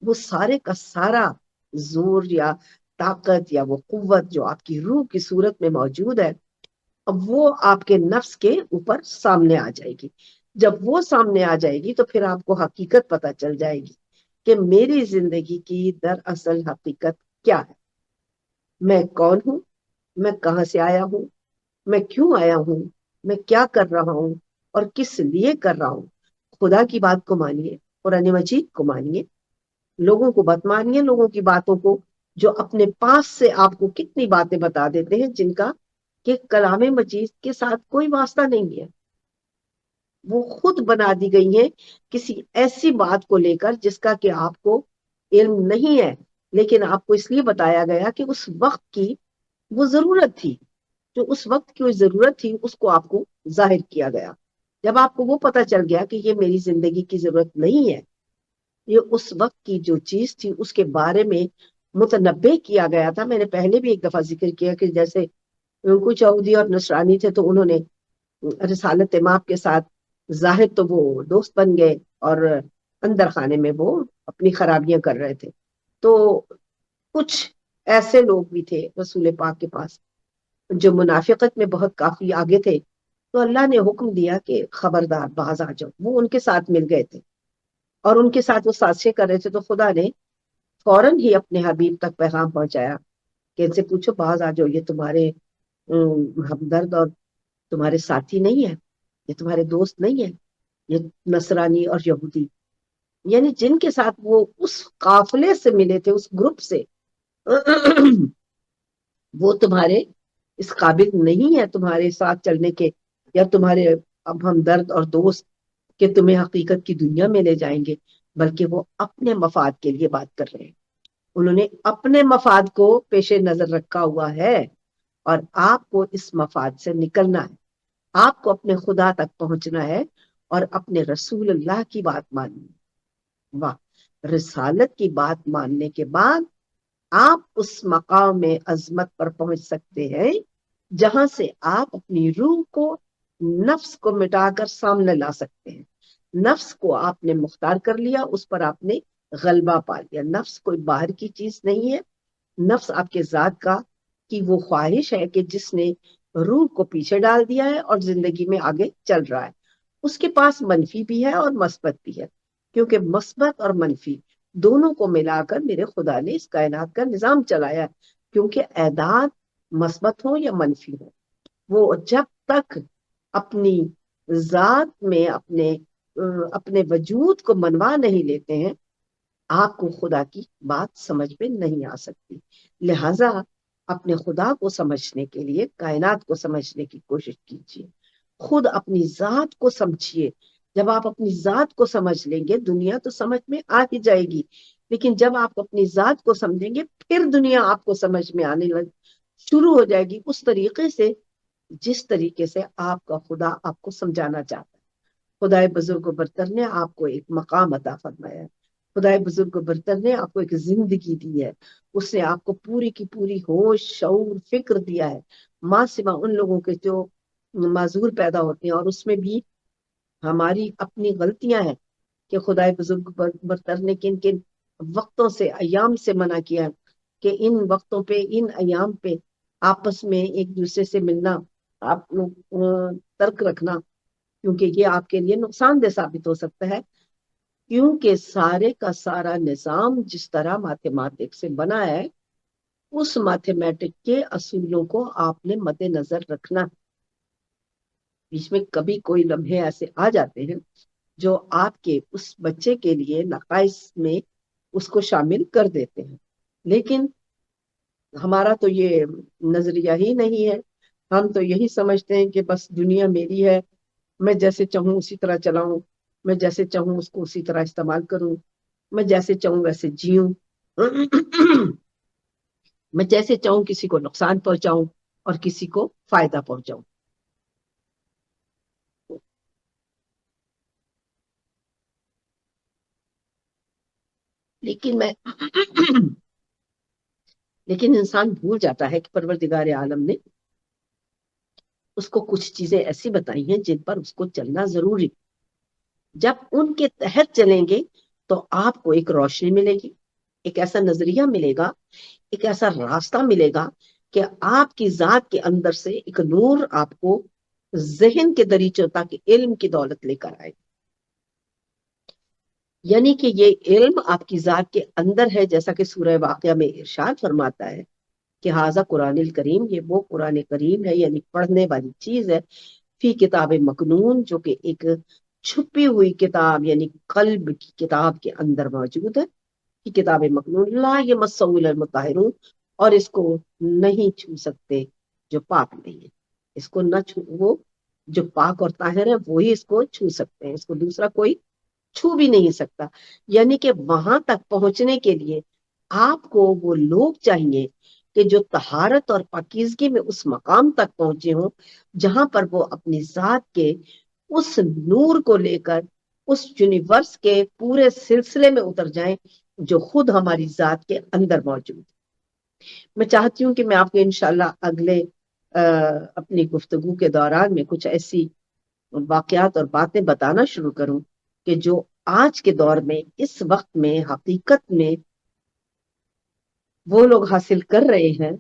وہ سارے کا سارا زور یا طاقت یا وہ قوت جو آپ کی روح کی صورت میں موجود ہے، اب وہ آپ کے نفس کے اوپر سامنے آ جائے گی. جب وہ سامنے آ جائے گی تو پھر آپ کو حقیقت پتہ چل جائے گی کہ میری زندگی کی دراصل حقیقت کیا ہے. میں کون ہوں، میں کہاں سے آیا ہوں، میں کیوں آیا ہوں، میں کیا کر رہا ہوں اور کس لیے کر رہا ہوں. خدا کی بات کو مانیے، قرآن مجید کو مانیے، لوگوں کو مت مانیے. لوگوں کی باتوں کو جو اپنے پاس سے آپ کو کتنی باتیں بتا دیتے ہیں جن کا کہ کلام مجید کے ساتھ کوئی واسطہ نہیں ہے. وہ خود بنا دی گئی ہیں کسی ایسی بات کو لے کر جس کا کہ آپ کو علم نہیں ہے، لیکن آپ کو اس لیے بتایا گیا کہ اس وقت کی وہ ضرورت تھی. جو اس وقت کی ضرورت تھی اس کو آپ کو ظاہر کیا گیا. جب آپ کو وہ پتہ چل گیا کہ یہ میری زندگی کی ضرورت نہیں ہے، یہ اس وقت کی جو چیز تھی اس کے بارے میں متنبع کیا گیا تھا. میں نے پہلے بھی ایک دفعہ ذکر کیا کہ جیسے کچھ یہودی اور نصرانی تھے تو انہوں نے رسالت امام کے ساتھ ظاہر تو وہ دوست بن گئے اور اندر خانے میں وہ اپنی خرابیاں کر رہے تھے. تو کچھ ایسے لوگ بھی تھے رسول پاک کے پاس جو منافقت میں بہت کافی آگے تھے. تو اللہ نے حکم دیا کہ خبردار باز آ جاؤ. وہ ان کے ساتھ مل گئے تھے اور ان کے ساتھ وہ سازشیں کر رہے تھے. تو خدا نے فوراً ہی اپنے حبیب تک پیغام پہنچایا کہ ان سے پوچھو باز آ جاؤ، یہ تمہارے ہمدرد اور تمہارے ساتھی نہیں ہے، یہ تمہارے دوست نہیں ہے، یہ نصرانی اور یہودی یعنی جن کے ساتھ وہ اس قافلے سے ملے تھے، اس گروپ سے، وہ تمہارے اس قابل نہیں ہے تمہارے ساتھ چلنے کے یا تمہارے اب ہمدرد اور دوست کہ تمہیں حقیقت کی دنیا میں لے جائیں گے، بلکہ وہ اپنے مفاد کے لیے بات کر رہے ہیں. انہوں نے اپنے مفاد کو پیش نظر رکھا ہوا ہے اور آپ کو اس مفاد سے نکلنا ہے. آپ کو اپنے خدا تک پہنچنا ہے اور اپنے رسول اللہ کی بات ماننی. واہ، رسالت کی بات ماننے کے بعد آپ اس مقام میں عظمت پر پہنچ سکتے ہیں جہاں سے آپ اپنی روح کو، نفس کو مٹا کر سامنے لا سکتے ہیں. نفس کو آپ نے مختار کر لیا، اس پر آپ نے غلبہ پا لیا. نفس کوئی باہر کی چیز نہیں ہے، نفس آپ کے ذات کا کی وہ خواہش ہے کہ جس نے روح کو پیچھے ڈال دیا ہے اور زندگی میں آگے چل رہا ہے. اس کے پاس منفی بھی ہے اور مثبت بھی ہے، کیونکہ مثبت اور منفی دونوں کو ملا کر میرے خدا نے اس کائنات کا نظام چلایا. کیونکہ اعداد مثبت ہو یا منفی ہو، وہ جب تک اپنی ذات میں اپنے وجود کو منوا نہیں لیتے ہیں آپ کو خدا کی بات سمجھ میں نہیں آ سکتی. لہذا اپنے خدا کو سمجھنے کے لیے کائنات کو سمجھنے کی کوشش کیجیے. خود اپنی ذات کو سمجھیے. جب آپ اپنی ذات کو سمجھ لیں گے دنیا تو سمجھ میں آ ہی جائے گی، لیکن جب آپ اپنی ذات کو سمجھیں گے پھر دنیا آپ کو سمجھ میں آنے شروع ہو جائے گی اس طریقے سے جس طریقے سے آپ کا خدا آپ کو سمجھانا چاہتا ہے. خدائے بزرگ و برتر نے آپ کو ایک مقام عطا فرمایا ہے. خدائے بزرگ برتر نے آپ کو ایک زندگی دی ہے، اس نے آپ کو پوری کی پوری ہوش، شعور، فکر دیا ہے، ماں سوا ان لوگوں کے جو معذور پیدا ہوتے ہیں، اور اس میں بھی ہماری اپنی غلطیاں ہیں کہ خدائے بزرگ برتر نے کن کن وقتوں سے، ایام سے منع کیا ہے کہ ان وقتوں پہ، ان ایام پہ آپس میں ایک دوسرے سے ملنا آپ لوگ ترک رکھنا، کیونکہ یہ آپ کے لیے نقصان دہ ثابت ہو سکتا ہے، کیونکہ سارے کا سارا نظام جس طرح میتھمیٹکس سے بنا ہے، اس میتھمیٹک کے اصولوں کو آپ نے مد نظر رکھنا ہے۔ بیچ میں کبھی کوئی لمحے ایسے آ جاتے ہیں جو آپ کے اس بچے کے لیے نقائص میں اس کو شامل کر دیتے ہیں، لیکن ہمارا تو یہ نظریہ ہی نہیں ہے، ہم تو یہی سمجھتے ہیں کہ بس دنیا میری ہے، میں جیسے چاہوں اسی طرح چلاؤں، میں جیسے چاہوں اس کو اسی طرح استعمال کروں، میں جیسے چاہوں ویسے جیوں، میں جیسے چاہوں کسی کو نقصان پہنچاؤں اور کسی کو فائدہ پہنچاؤں۔ لیکن میں لیکن انسان بھول جاتا ہے کہ پروردگار عالم نے اس کو کچھ چیزیں ایسی بتائی ہیں جن پر اس کو چلنا ضروری، جب ان کے تحت چلیں گے تو آپ کو ایک روشنی ملے گی، ایک ایسا نظریہ ملے گا، ایک ایسا راستہ ملے گا کہ آپ کی ذات کے اندر سے ایک نور آپ کو ذہن کے دریچوں تک علم کی دولت لے کر آئے، یعنی کہ یہ علم آپ کی ذات کے اندر ہے، جیسا کہ سورہ واقعہ میں ارشاد فرماتا ہے کہ ھذا قرآن الکریم، یہ وہ قرآن کریم ہے، یعنی پڑھنے والی چیز ہے، فی کتاب مکنون، جو کہ ایک چھپی ہوئی کتاب یعنی قلب کی کتاب کے اندر موجود ہے، فی کتاب مکنون لا یمسہ الا المطہرون، اور اس کو نہیں چھو سکتے جو پاک نہیں ہے، اس کو نہ چھو، وہ جو پاک اور طاہر ہے وہی اس کو چھو سکتے ہیں، اس کو دوسرا کوئی چھو بھی نہیں سکتا، یعنی کہ وہاں تک پہنچنے کے لیے آپ کو وہ لوگ چاہیے کہ جو طہارت اور پاکیزگی میں اس مقام تک پہنچے ہوں جہاں پر وہ اپنی ذات کے اس نور کو لے کر اس یونیورس کے پورے سلسلے میں اتر جائیں جو خود ہماری ذات کے اندر موجود ہے۔ میں چاہتی ہوں کہ میں آپ کو انشاءاللہ اگلے اپنی گفتگو کے دوران میں کچھ ایسی واقعات اور باتیں بتانا شروع کروں کہ جو آج کے دور میں، اس وقت میں، حقیقت میں وہ لوگ حاصل کر رہے ہیں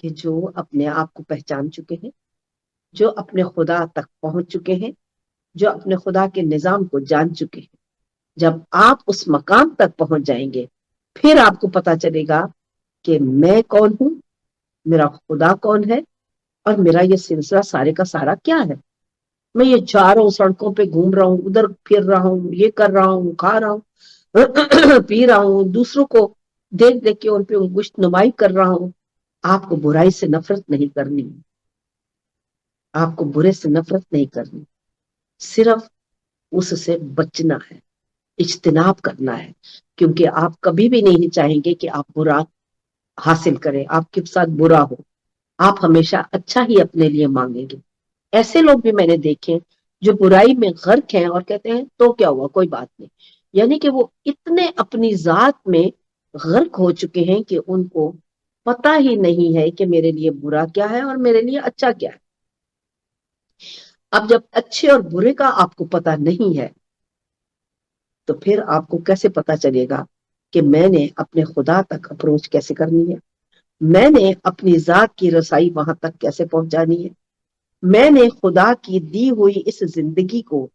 کہ جو اپنے آپ کو پہچان چکے ہیں، جو اپنے خدا تک پہنچ چکے ہیں، جو اپنے خدا کے نظام کو جان چکے ہیں۔ جب آپ اس مقام تک پہنچ جائیں گے پھر آپ کو پتا چلے گا کہ میں کون ہوں، میرا خدا کون ہے، اور میرا یہ سلسلہ سارے کا سارا کیا ہے۔ میں یہ جا رہا ہوں، سڑکوں پہ گھوم رہا ہوں، ادھر پھر رہا ہوں، یہ کر رہا ہوں، کھا رہا ہوں پی رہا ہوں، دوسروں کو دیکھ دیکھ کے ان پہ انگشت نمائی کر رہا ہوں۔ آپ کو برائی سے نفرت نہیں کرنی، آپ کو برے سے نفرت نہیں کرنی، صرف اس سے بچنا ہے، اجتناب کرنا ہے، کیونکہ آپ کبھی بھی نہیں چاہیں گے کہ آپ برا حاصل کریں، آپ کے ساتھ برا ہو، آپ ہمیشہ اچھا ہی اپنے لیے مانگیں گے۔ ایسے لوگ بھی میں نے دیکھے جو برائی میں غرق ہیں اور کہتے ہیں تو کیا ہوا، کوئی بات نہیں، یعنی کہ وہ اتنے اپنی ذات میں غرق ہو چکے ہیں کہ ان کو پتہ ہی نہیں ہے کہ میرے لیے برا کیا ہے اور میرے لیے اچھا کیا ہے۔ اب جب اچھے اور برے کا آپ کو پتہ نہیں ہے تو پھر آپ کو کیسے پتا چلے گا کہ میں نے اپنے خدا تک اپروچ کیسے کرنی ہے، میں نے اپنی ذات کی رسائی وہاں تک کیسے پہنچانی ہے، میں نے خدا کی دی ہوئی اس زندگی کو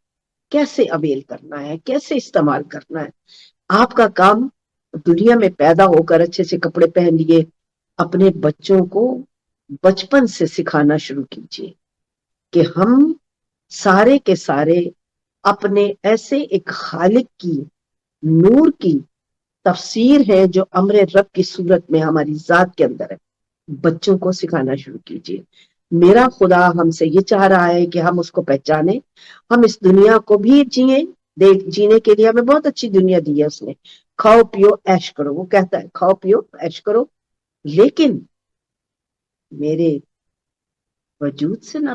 کیسے اویل کرنا ہے، کیسے استعمال کرنا ہے۔ آپ کا کام دنیا میں پیدا ہو کر اچھے سے کپڑے پہن لیے، اپنے بچوں کو بچپن سے سکھانا شروع کیجیے کہ ہم سارے کے سارے اپنے ایسے ایک خالق کی نور کی تفسیر ہے جو امر رب کی صورت میں ہماری ذات کے اندر ہے، بچوں کو سکھانا شروع کیجیے۔ میرا خدا ہم سے یہ چاہ رہا ہے کہ ہم اس کو پہچانیں، ہم اس دنیا کو بھی جیئیں، جینے کے لیے ہمیں بہت اچھی دنیا دی ہے اس نے، کھاؤ پیو عیش کرو، وہ کہتا ہے کھاؤ پیو عیش کرو، لیکن میرے وجود سے نہ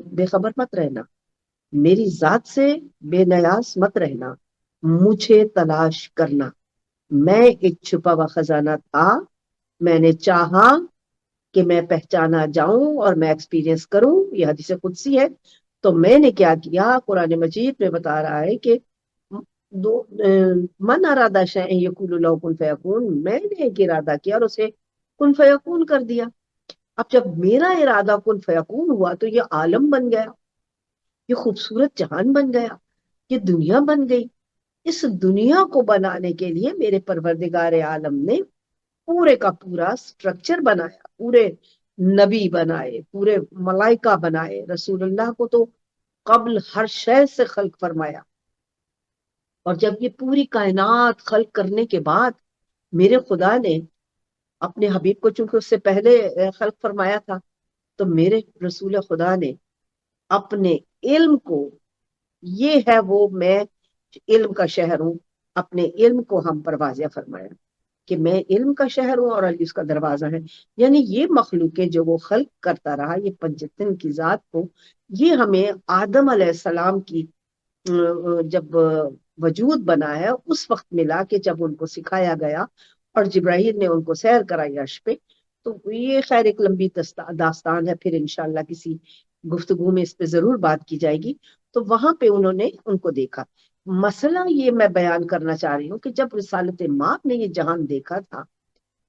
بے خبر مت رہنا، میری ذات سے بے نیاز مت رہنا، مجھے تلاش کرنا، میں ایک چھپا ہوا خزانہ تھا، میں نے چاہا کہ میں پہچانا جاؤں اور میں ایکسپیرینس کروں، یہ حدیث قدسی ہے۔ تو میں نے کیا کیا، قرآن مجید میں بتا رہا ہے کہ دو من ارادہ شیئن یقول له کن فیکون، میں نے ایک ارادہ کیا اور اسے کن فیکون کر دیا۔ اب جب میرا ارادہ کن فیکون ہوا تو یہ عالم بن گیا، یہ خوبصورت جہان بن گیا، یہ دنیا بن گئی۔ اس دنیا کو بنانے کے لیے میرے پروردگار عالم نے پورے کا پورا سٹرکچر بنایا، پورے نبی بنائے، پورے ملائکہ بنائے، رسول اللہ کو تو قبل ہر شے سے خلق فرمایا۔ اور جب یہ پوری کائنات خلق کرنے کے بعد میرے خدا نے اپنے حبیب کو چونکہ اس سے پہلے خلق فرمایا تھا، تو میرے رسول خدا نے اپنے علم کو، یہ ہے وہ میں علم کا شہر ہوں، اپنے علم کو ہم پر واضح فرمایا کہ میں علم کا شہر ہوں اور علی اس کا دروازہ ہے۔ یعنی یہ مخلوق جو وہ خلق کرتا رہا، یہ پنجتن کی ذات کو، یہ ہمیں آدم علیہ السلام کی جب وجود بنا ہے اس وقت ملا کہ جب ان کو سکھایا گیا اور جبرائیل نے ان کو سیر کرائی عرش پہ۔ تو یہ خیر ایک لمبی داستان ہے، پھر انشاءاللہ کسی گفتگو میں اس پہ ضرور بات کی جائے گی۔ تو وہاں پہ انہوں نے ان کو دیکھا۔ مسئلہ یہ میں بیان کرنا چاہ رہی ہوں کہ جب رسالت مآب نے یہ جہان دیکھا تھا،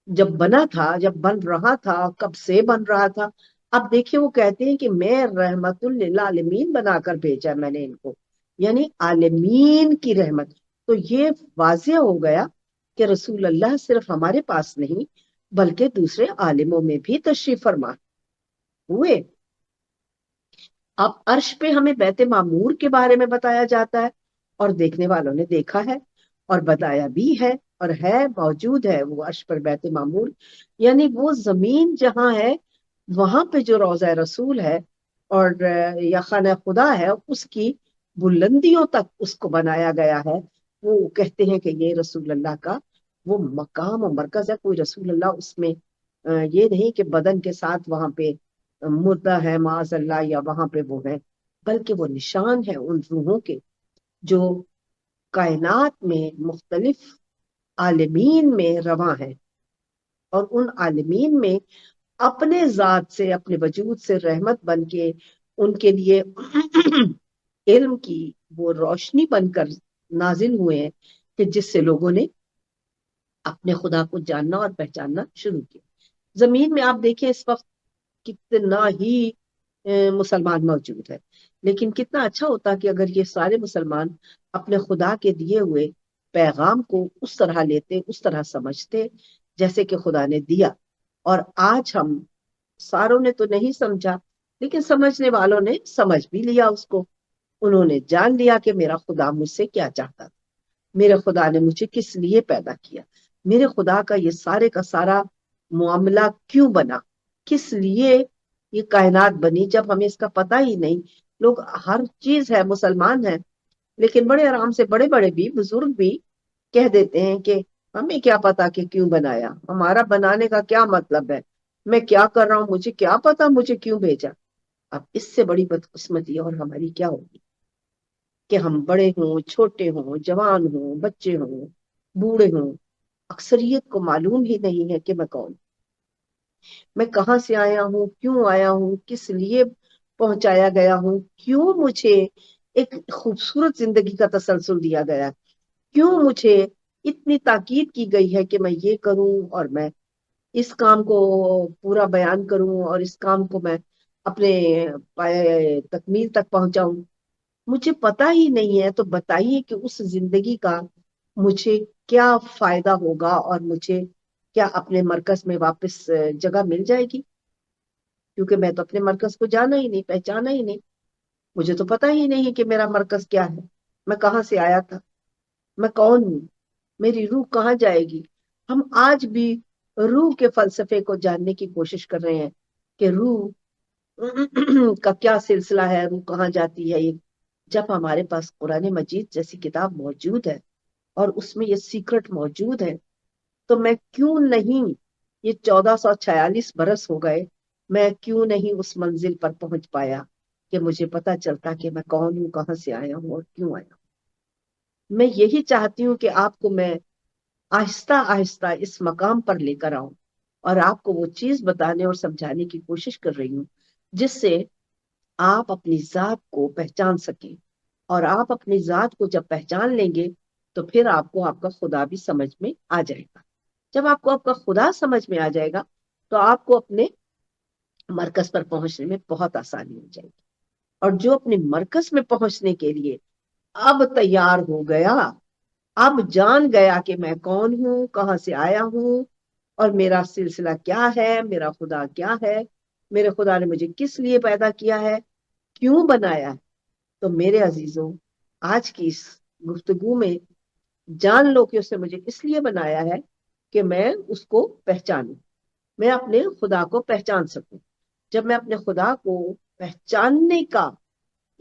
جب بنا تھا، جب بن رہا تھا، کب سے بن رہا تھا، اب دیکھیں وہ کہتے ہیں کہ میں رحمت للعالمین بنا کر بھیجا میں نے ان کو، یعنی عالمین کی رحمت۔ تو یہ واضح ہو گیا کہ رسول اللہ صرف ہمارے پاس نہیں بلکہ دوسرے عالموں میں بھی تشریف فرما ہوئے۔ اب عرش پہ ہمیں بیت معمور کے بارے میں بتایا جاتا ہے، اور دیکھنے والوں نے دیکھا ہے اور بتایا بھی ہے اور ہے، موجود ہے وہ عرش پر بیت معمور، یعنی وہ زمین جہاں ہے وہاں پہ جو روضہ رسول ہے اور یا خانہ خدا ہے، اس کی بلندیوں تک اس کو بنایا گیا ہے۔ وہ کہتے ہیں کہ یہ رسول اللہ کا وہ مقام و مرکز ہے، کوئی رسول اللہ اس میں یہ نہیں کہ بدن کے ساتھ وہاں پہ مردہ ہے معاذ اللہ یا وہاں پہ وہ ہے، بلکہ وہ نشان ہے ان روحوں کے جو کائنات میں مختلف عالمین میں رواں ہیں، اور ان عالمین میں اپنے ذات سے، اپنے وجود سے رحمت بن کے ان کے لیے علم کی وہ روشنی بن کر نازل ہوئے ہیں کہ جس سے لوگوں نے اپنے خدا کو جاننا اور پہچاننا شروع کیا۔ زمین میں آپ دیکھیں اس وقت کتنا ہی مسلمان موجود ہے، لیکن کتنا اچھا ہوتا کہ اگر یہ سارے مسلمان اپنے خدا کے دیے ہوئے پیغام کو اس طرح لیتے، اس طرح سمجھتے جیسے کہ خدا نے دیا۔ اور آج ہم ساروں نے تو نہیں سمجھا، لیکن سمجھنے والوں نے سمجھ بھی لیا اس کو، انہوں نے جان لیا کہ میرا خدا مجھ سے کیا چاہتا تھا، میرے خدا نے مجھے کس لیے پیدا کیا، میرے خدا کا یہ سارے کا سارا معاملہ کیوں بنا، کس لیے یہ کائنات بنی، جب ہمیں اس کا پتہ ہی نہیں۔ لوگ ہر چیز ہے، مسلمان ہیں، لیکن بڑے آرام سے بڑے بڑے بھی بزرگ بھی کہہ دیتے ہیں کہ ہمیں کیا پتا کہ کیوں بنایا، ہمارا بنانے کا کیا مطلب ہے، میں کیا کر رہا ہوں، مجھے کیا پتا مجھے کیوں بھیجا۔ اب اس سے بڑی بدقسمتی اور ہماری کیا ہوگی کہ ہم بڑے ہوں، چھوٹے ہوں، جوان ہوں، بچے ہوں، بوڑھے ہوں، اکثریت کو معلوم ہی نہیں ہے کہ میں کون، میں کہاں سے آیا ہوں، کیوں آیا ہوں، کس لیے پہنچایا گیا ہوں، کیوں مجھے ایک خوبصورت زندگی کا تسلسل دیا گیا، کیوں مجھے اتنی تاکید کی گئی ہے کہ میں یہ کروں اور میں اس کام کو پورا بیان کروں اور اس کام کو میں اپنے تکمیل تک پہنچاؤں۔ مجھے پتا ہی نہیں ہے، تو بتائیے کہ اس زندگی کا مجھے کیا فائدہ ہوگا اور مجھے کیا اپنے مرکز میں واپس جگہ مل جائے گی، کیونکہ میں تو اپنے مرکز کو جانا ہی نہیں، پہچانا ہی نہیں، مجھے تو پتا ہی نہیں کہ میرا مرکز کیا ہے، میں کہاں سے آیا تھا، میں کون ہوں، میری روح کہاں جائے گی۔ ہم آج بھی روح کے فلسفے کو جاننے کی کوشش کر رہے ہیں کہ روح کا کیا سلسلہ ہے، روح کہاں جاتی ہے۔ جب ہمارے پاس قرآن مجید جیسی کتاب موجود ہے اور اس میں یہ سیکرٹ موجود ہے، تو میں کیوں نہیں، یہ 1446 برس ہو گئے، میں کیوں نہیں اس منزل پر پہنچ پایا کہ مجھے پتا چلتا کہ میں کون ہوں، کہاں سے آیا ہوں اور کیوں آیا ہوں۔ میں یہی چاہتی ہوں کہ آپ کو میں آہستہ آہستہ اس مقام پر لے کر آؤں اور آپ کو وہ چیز بتانے اور سمجھانے کی کوشش کر رہی ہوں جس سے آپ اپنی ذات کو پہچان سکیں. اور آپ اپنی ذات کو جب پہچان لیں گے تو پھر آپ کو آپ کا خدا بھی سمجھ میں آ جائے گا. جب آپ کو آپ کا خدا سمجھ میں آ جائے گا تو آپ کو اپنے مرکز پر پہنچنے میں بہت آسانی ہو جائے گی. اور جو اپنے مرکز میں پہنچنے کے لیے اب تیار ہو گیا، اب جان گیا کہ میں کون ہوں، کہاں سے آیا ہوں اور میرا سلسلہ کیا ہے، میرا خدا کیا ہے، میرے خدا نے مجھے کس لیے پیدا کیا ہے، کیوں بنایا ہے. تو میرے عزیزوں، آج کی اس گفتگو میں جان لو کہ اس نے مجھے اس لیے بنایا ہے کہ میں اس کو پہچانوں، میں اپنے خدا کو پہچان سکوں. جب میں اپنے خدا کو پہچاننے کا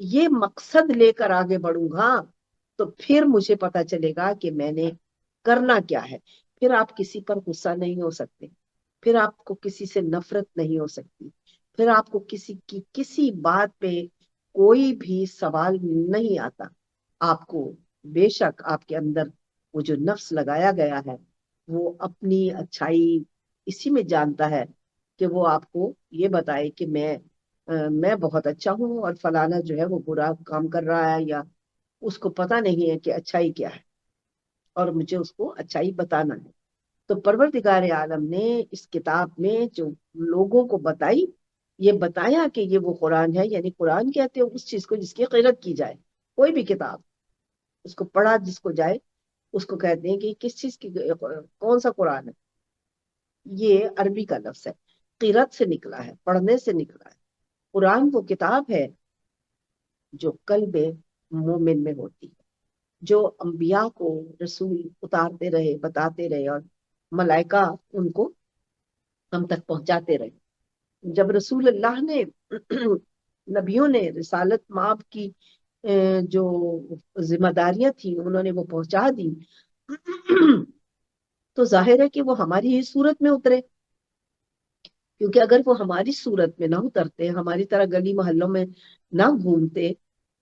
یہ مقصد لے کر آگے بڑھوں گا تو پھر مجھے پتا چلے گا کہ میں نے کرنا کیا ہے. پھر آپ کسی پر غصہ نہیں ہو سکتے، پھر آپ کو کسی سے نفرت نہیں ہو سکتی، پھر آپ کو کسی کی کسی بات پہ کوئی بھی سوال نہیں آتا. آپ کو بے شک آپ کے اندر وہ جو نفس لگایا گیا ہے وہ اپنی اچھائی اسی میں جانتا ہے کہ وہ آپ کو یہ بتائے کہ میں بہت اچھا ہوں اور فلانا جو ہے وہ برا کام کر رہا ہے، یا اس کو پتا نہیں ہے کہ اچھائی کیا ہے اور مجھے اس کو اچھائی بتانا ہے. تو پروردگار عالم نے اس کتاب میں جو لوگوں کو بتائی، یہ بتایا کہ یہ وہ قرآن ہے. یعنی قرآن کہتے ہیں اس چیز کو جس کی قرأت کی جائے. کوئی بھی کتاب اس کو پڑھا جس کو جائے اس کو کہتے ہیں کہ کس چیز کی، کون سا قرآن ہے. یہ عربی کا لفظ ہے، قرأت سے نکلا ہے، پڑھنے سے نکلا ہے. قرآن وہ کتاب ہے جو قلب مومن میں ہوتی ہے، جو انبیاء کو رسول اتارتے رہے، بتاتے رہے اور ملائکہ ان کو ہم تک پہنچاتے رہے. جب رسول اللہ نے نبیوں نے رسالت مآب کی جو ذمہ داریاں تھیں انہوں نے وہ پہنچا دی تو ظاہر ہے کہ وہ ہماری ہی صورت میں اترے. کیونکہ اگر وہ ہماری صورت میں نہ اترتے، ہماری طرح گلی محلوں میں نہ گھومتے،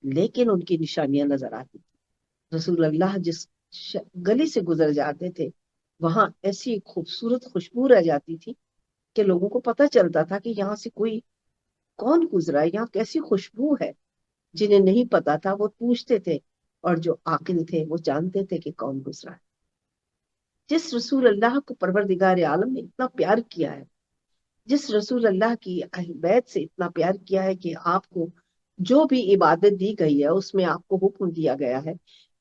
لیکن ان کی نشانیاں نظر آتی تھی. رسول اللہ جس گلی سے گزر جاتے تھے وہاں ایسی خوبصورت خوشبو رہ جاتی تھی کہ لوگوں کو پتہ چلتا تھا کہ یہاں سے کوئی کون گزرا ہے، یہاں کیسی خوشبو ہے. جنہیں نہیں پتا تھا وہ پوچھتے تھے اور جو عاقل تھے وہ جانتے تھے کہ کون گزرا ہے. جس رسول اللہ کو پروردگار عالم نے اتنا پیار کیا ہے، جس رسول اللہ کی اہل بیت سے اتنا پیار کیا ہے کہ آپ کو جو بھی عبادت دی گئی ہے اس میں آپ کو حکم دیا گیا ہے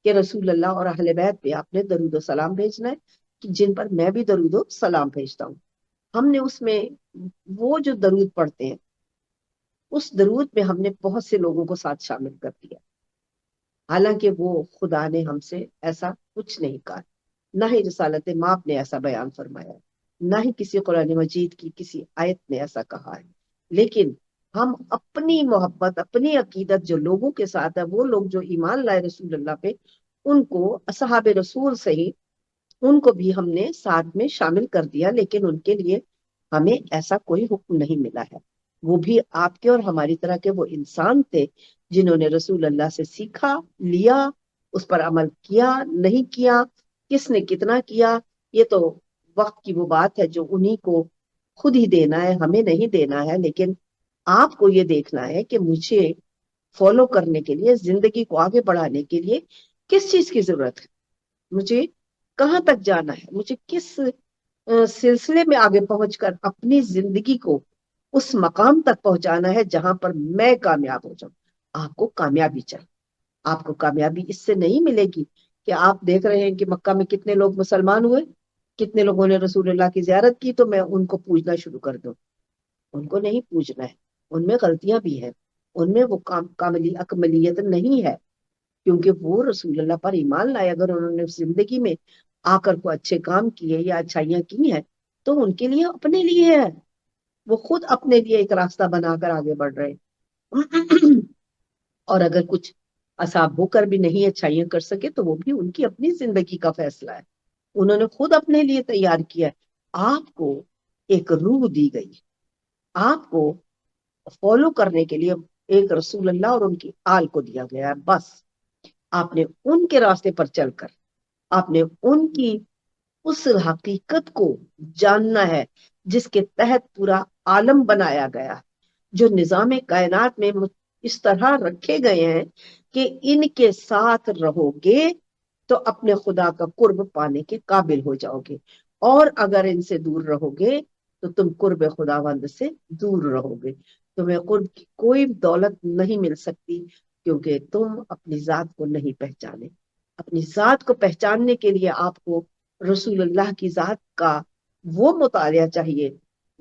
کہ رسول اللہ اور اہل بیت پہ آپ نے درود و سلام بھیجنا ہے، کہ جن پر میں بھی درود و سلام بھیجتا ہوں. ہم نے اس میں وہ جو درود پڑھتے ہیں اس درود میں ہم نے بہت سے لوگوں کو ساتھ شامل کر دیا، حالانکہ وہ خدا نے ہم سے ایسا کچھ نہیں کہا. نہ ہی رسالت مآب نے ایسا بیان فرمایا، نہ ہی کسی قرآن مجید کی کسی آیت نے ایسا کہا ہے. لیکن ہم اپنی محبت، اپنی عقیدت جو لوگوں کے ساتھ ہے، وہ لوگ جو ایمان لائے رسول اللہ پہ، ان کو اصحاب رسول سے ہی ان کو بھی ہم نے ساتھ میں شامل کر دیا. لیکن ان کے لیے ہمیں ایسا کوئی حکم نہیں ملا ہے. وہ بھی آپ کے اور ہماری طرح کے وہ انسان تھے جنہوں نے رسول اللہ سے سیکھا، لیا، اس پر عمل کیا، نہیں کیا، کس نے کتنا کیا، یہ تو وقت کی وہ بات ہے جو انہی کو خود ہی دینا ہے، ہمیں نہیں دینا ہے. لیکن آپ کو یہ دیکھنا ہے کہ مجھے فالو کرنے کے لیے، زندگی کو آگے بڑھانے کے لیے کس چیز کی ضرورت ہے، مجھے کہاں تک جانا ہے، مجھے کس سلسلے میں آگے پہنچ کر اپنی زندگی کو اس مقام تک پہنچانا ہے جہاں پر میں کامیاب ہو جاؤں. آپ کو کامیابی چاہیے. آپ کو کامیابی اس سے نہیں ملے گی کہ آپ دیکھ رہے ہیں کہ مکہ میں کتنے لوگ مسلمان ہوئے، کتنے لوگوں نے رسول اللہ کی زیارت کی، تو میں ان کو پوجنا شروع کر دوں. ان کو نہیں پوجنا ہے، ان میں غلطیاں بھی ہیں، ان میں وہ اکملیت نہیں ہے، کیونکہ وہ رسول اللہ پر ایمان لائے. اگر انہوں نے زندگی میں آ کر کو اچھے کام کیے یا اچھائیاں کی ہیں تو ان کے لیے اپنے لیے ہے، وہ خود اپنے لیے ایک راستہ بنا کر آگے بڑھ رہے ہیں. اور اگر کچھ اصحاب ہو کر بھی نہیں اچھائیاں کر سکے تو وہ بھی ان کی اپنی زندگی کا فیصلہ ہے، انہوں نے خود اپنے لیے تیار کیا ہے. آپ کو ایک روح دی گئی، آپ کو فالو کرنے کے لیے ایک رسول اللہ اور ان کی آل کو دیا گیا ہے. بس آپ نے ان کے راستے پر چل کر آپ نے ان کی اس حقیقت کو جاننا ہے جس کے تحت پورا عالم بنایا گیا، جو نظام کائنات میں اس طرح رکھے گئے ہیں کہ ان کے ساتھ رہو گے تو اپنے خدا کا قرب پانے کے قابل ہو جاؤ گے، اور اگر ان سے دور رہو گے تو تم قرب خداوند سے دور رہو گے۔ تمہیں قرب کی کوئی دولت نہیں مل سکتی کیونکہ تم اپنی ذات کو نہیں پہچانے۔ اپنی ذات کو پہچاننے کے لیے آپ کو رسول اللہ کی ذات کا وہ مطالعہ چاہیے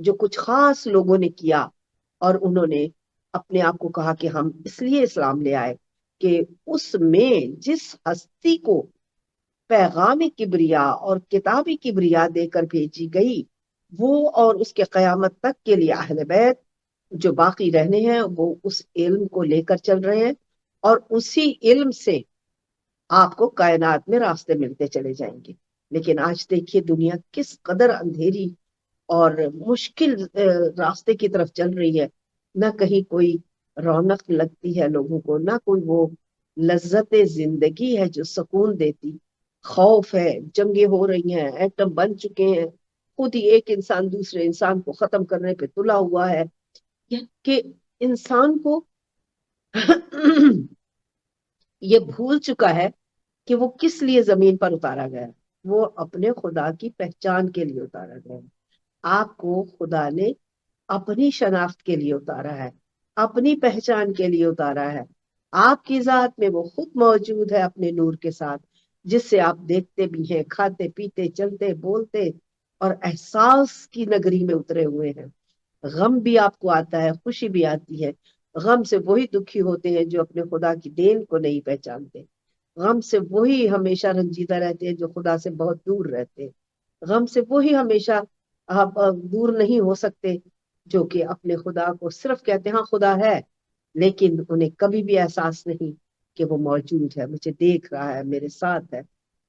جو کچھ خاص لوگوں نے کیا، اور انہوں نے اپنے آپ کو کہا کہ ہم اس لیے اسلام لے آئے کہ اس میں جس ہستی کو پیغام کبریا اور کتابی کبریا دے کر بھیجی گئی، وہ اور اس کے قیامت تک کے لیے اہل بیت جو باقی رہنے ہیں وہ اس علم کو لے کر چل رہے ہیں، اور اسی علم سے آپ کو کائنات میں راستے ملتے چلے جائیں گے۔ لیکن آج دیکھیے دنیا کس قدر اندھیری اور مشکل راستے کی طرف چل رہی ہے، نہ کہیں کوئی رونق لگتی ہے لوگوں کو، نہ کوئی وہ لذت زندگی ہے جو سکون دیتی، خوف ہے، جنگیں ہو رہی ہیں، ایٹم بن چکے ہیں، خود ہی ایک انسان دوسرے انسان کو ختم کرنے پہ تلا ہوا ہے، کہ انسان کو یہ بھول چکا ہے کہ وہ کس لیے زمین پر اتارا گیا، وہ اپنے خدا کی پہچان کے لیے اتارا گیا۔ آپ کو خدا نے اپنی شناخت کے لیے اتارا ہے، اپنی پہچان کے لیے اتارا ہے۔ آپ کی ذات میں وہ خود موجود ہے اپنے نور کے ساتھ، جس سے آپ دیکھتے بھی ہیں، کھاتے پیتے چلتے بولتے اور احساس کی نگری میں اترے ہوئے ہیں۔ غم بھی آپ کو آتا ہے، خوشی بھی آتی ہے۔ غم سے وہی دکھی ہوتے ہیں جو اپنے خدا کی دین کو نہیں پہچانتے، غم سے وہی ہمیشہ رنجیدہ رہتے ہیں جو خدا سے بہت دور رہتے ہیں، غم سے وہی ہمیشہ آپ دور نہیں ہو سکتے جو کہ اپنے خدا کو صرف کہتے ہیں ہاں خدا ہے، لیکن انہیں کبھی بھی احساس نہیں کہ وہ موجود ہے، مجھے دیکھ رہا ہے، میرے ساتھ ہے۔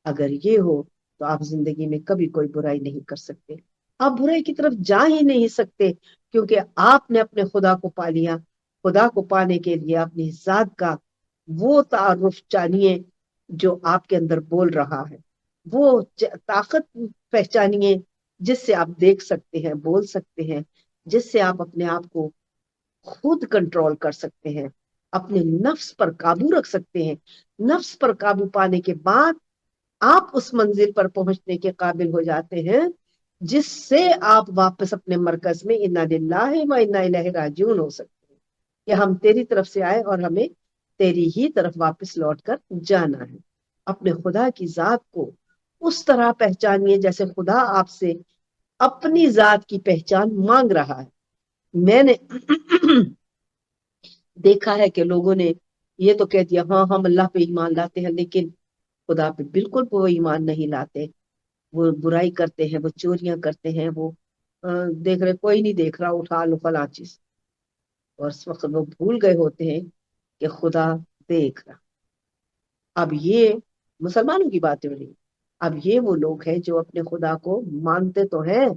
اگر یہ ہو تو آپ زندگی میں کبھی کوئی برائی نہیں کر سکتے، آپ برائی کی طرف جا ہی نہیں سکتے، کیونکہ آپ نے اپنے خدا کو پا لیا۔ خدا کو پانے کے لیے اپنی ذات کا وہ تعارف جانیے جو آپ کے اندر بول رہا ہے، وہ طاقت پہچانیے جس سے آپ دیکھ سکتے ہیں، بول سکتے ہیں، جس سے آپ اپنے آپ کو خود کنٹرول کر سکتے ہیں، اپنے نفس پر قابو رکھ سکتے ہیں۔ نفس پر قابو پانے کے بعد آپ اس منزل پر پہنچنے کے قابل ہو جاتے ہیں جس سے آپ واپس اپنے مرکز میں انا للہ و انا الیہ راجعون ہو سکتے ہیں کہ ہم تیری طرف سے آئے اور ہمیں تیری ہی طرف واپس لوٹ کر جانا ہے۔ اپنے خدا کی ذات کو اس طرح پہچانیے جیسے خدا آپ سے اپنی ذات کی پہچان مانگ رہا ہے۔ میں نے دیکھا ہے کہ لوگوں نے یہ تو کہہ دیا ہاں ہم اللہ پہ ایمان لاتے ہیں، لیکن خدا پہ بالکل وہ ایمان نہیں لاتے، وہ برائی کرتے ہیں، وہ چوریاں کرتے ہیں، وہ دیکھ رہے کوئی نہیں دیکھ رہا، اٹھا لو فلاں چیز، اور اس وقت وہ بھول گئے ہوتے ہیں کہ خدا دیکھ رہا۔ اب یہ مسلمانوں کی بات ہو رہی، اب یہ وہ لوگ ہیں جو اپنے خدا کو مانتے تو ہیں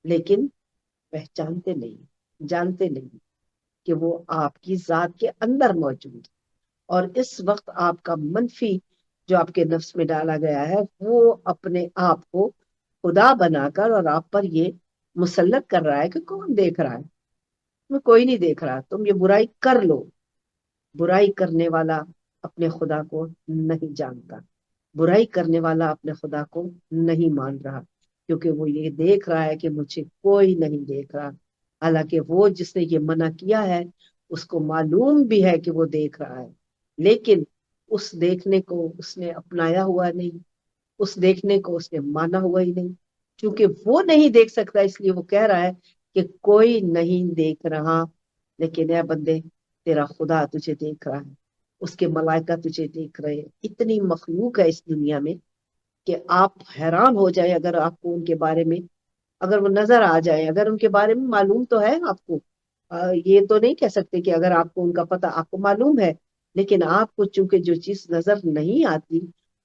لیکن پہچانتے نہیں، جانتے نہیں کہ وہ آپ کی ذات کے اندر موجود ہے، اور اس وقت آپ کا منفی جو آپ کے نفس میں ڈالا گیا ہے وہ اپنے آپ کو خدا بنا کر اور آپ پر یہ مسلط کر رہا ہے کہ کون دیکھ رہا ہے، تمہیں کوئی نہیں دیکھ رہا، تم یہ برائی کر لو۔ برائی کرنے والا اپنے خدا کو نہیں جانتا، برائی کرنے والا اپنے خدا کو نہیں مان رہا، کیونکہ وہ یہ دیکھ رہا ہے کہ مجھے کوئی نہیں دیکھ رہا، حالانکہ وہ جس نے یہ منع کیا ہے اس کو معلوم بھی ہے کہ وہ دیکھ رہا ہے، لیکن اس دیکھنے کو اس نے اپنایا ہوا نہیں، اس دیکھنے کو اس نے مانا ہوا ہی نہیں، کیونکہ وہ نہیں دیکھ سکتا اس لیے وہ کہہ رہا ہے کہ کوئی نہیں دیکھ رہا، لیکن اے بندے تیرا خدا تجھے دیکھ رہا ہے، اس کے ملائکہ تجھے دیکھ رہے ہیں، اتنی مخلوق ہے اس دنیا میں کہ آپ حیران ہو جائیں اگر آپ کو ان کے بارے میں اگر وہ نظر آ جائے، اگر ان کے بارے میں معلوم تو ہے آپ کو، یہ تو نہیں کہہ سکتے کہ اگر آپ کو ان کا پتہ آپ کو معلوم ہے، لیکن آپ کو چونکہ جو چیز نظر نہیں آتی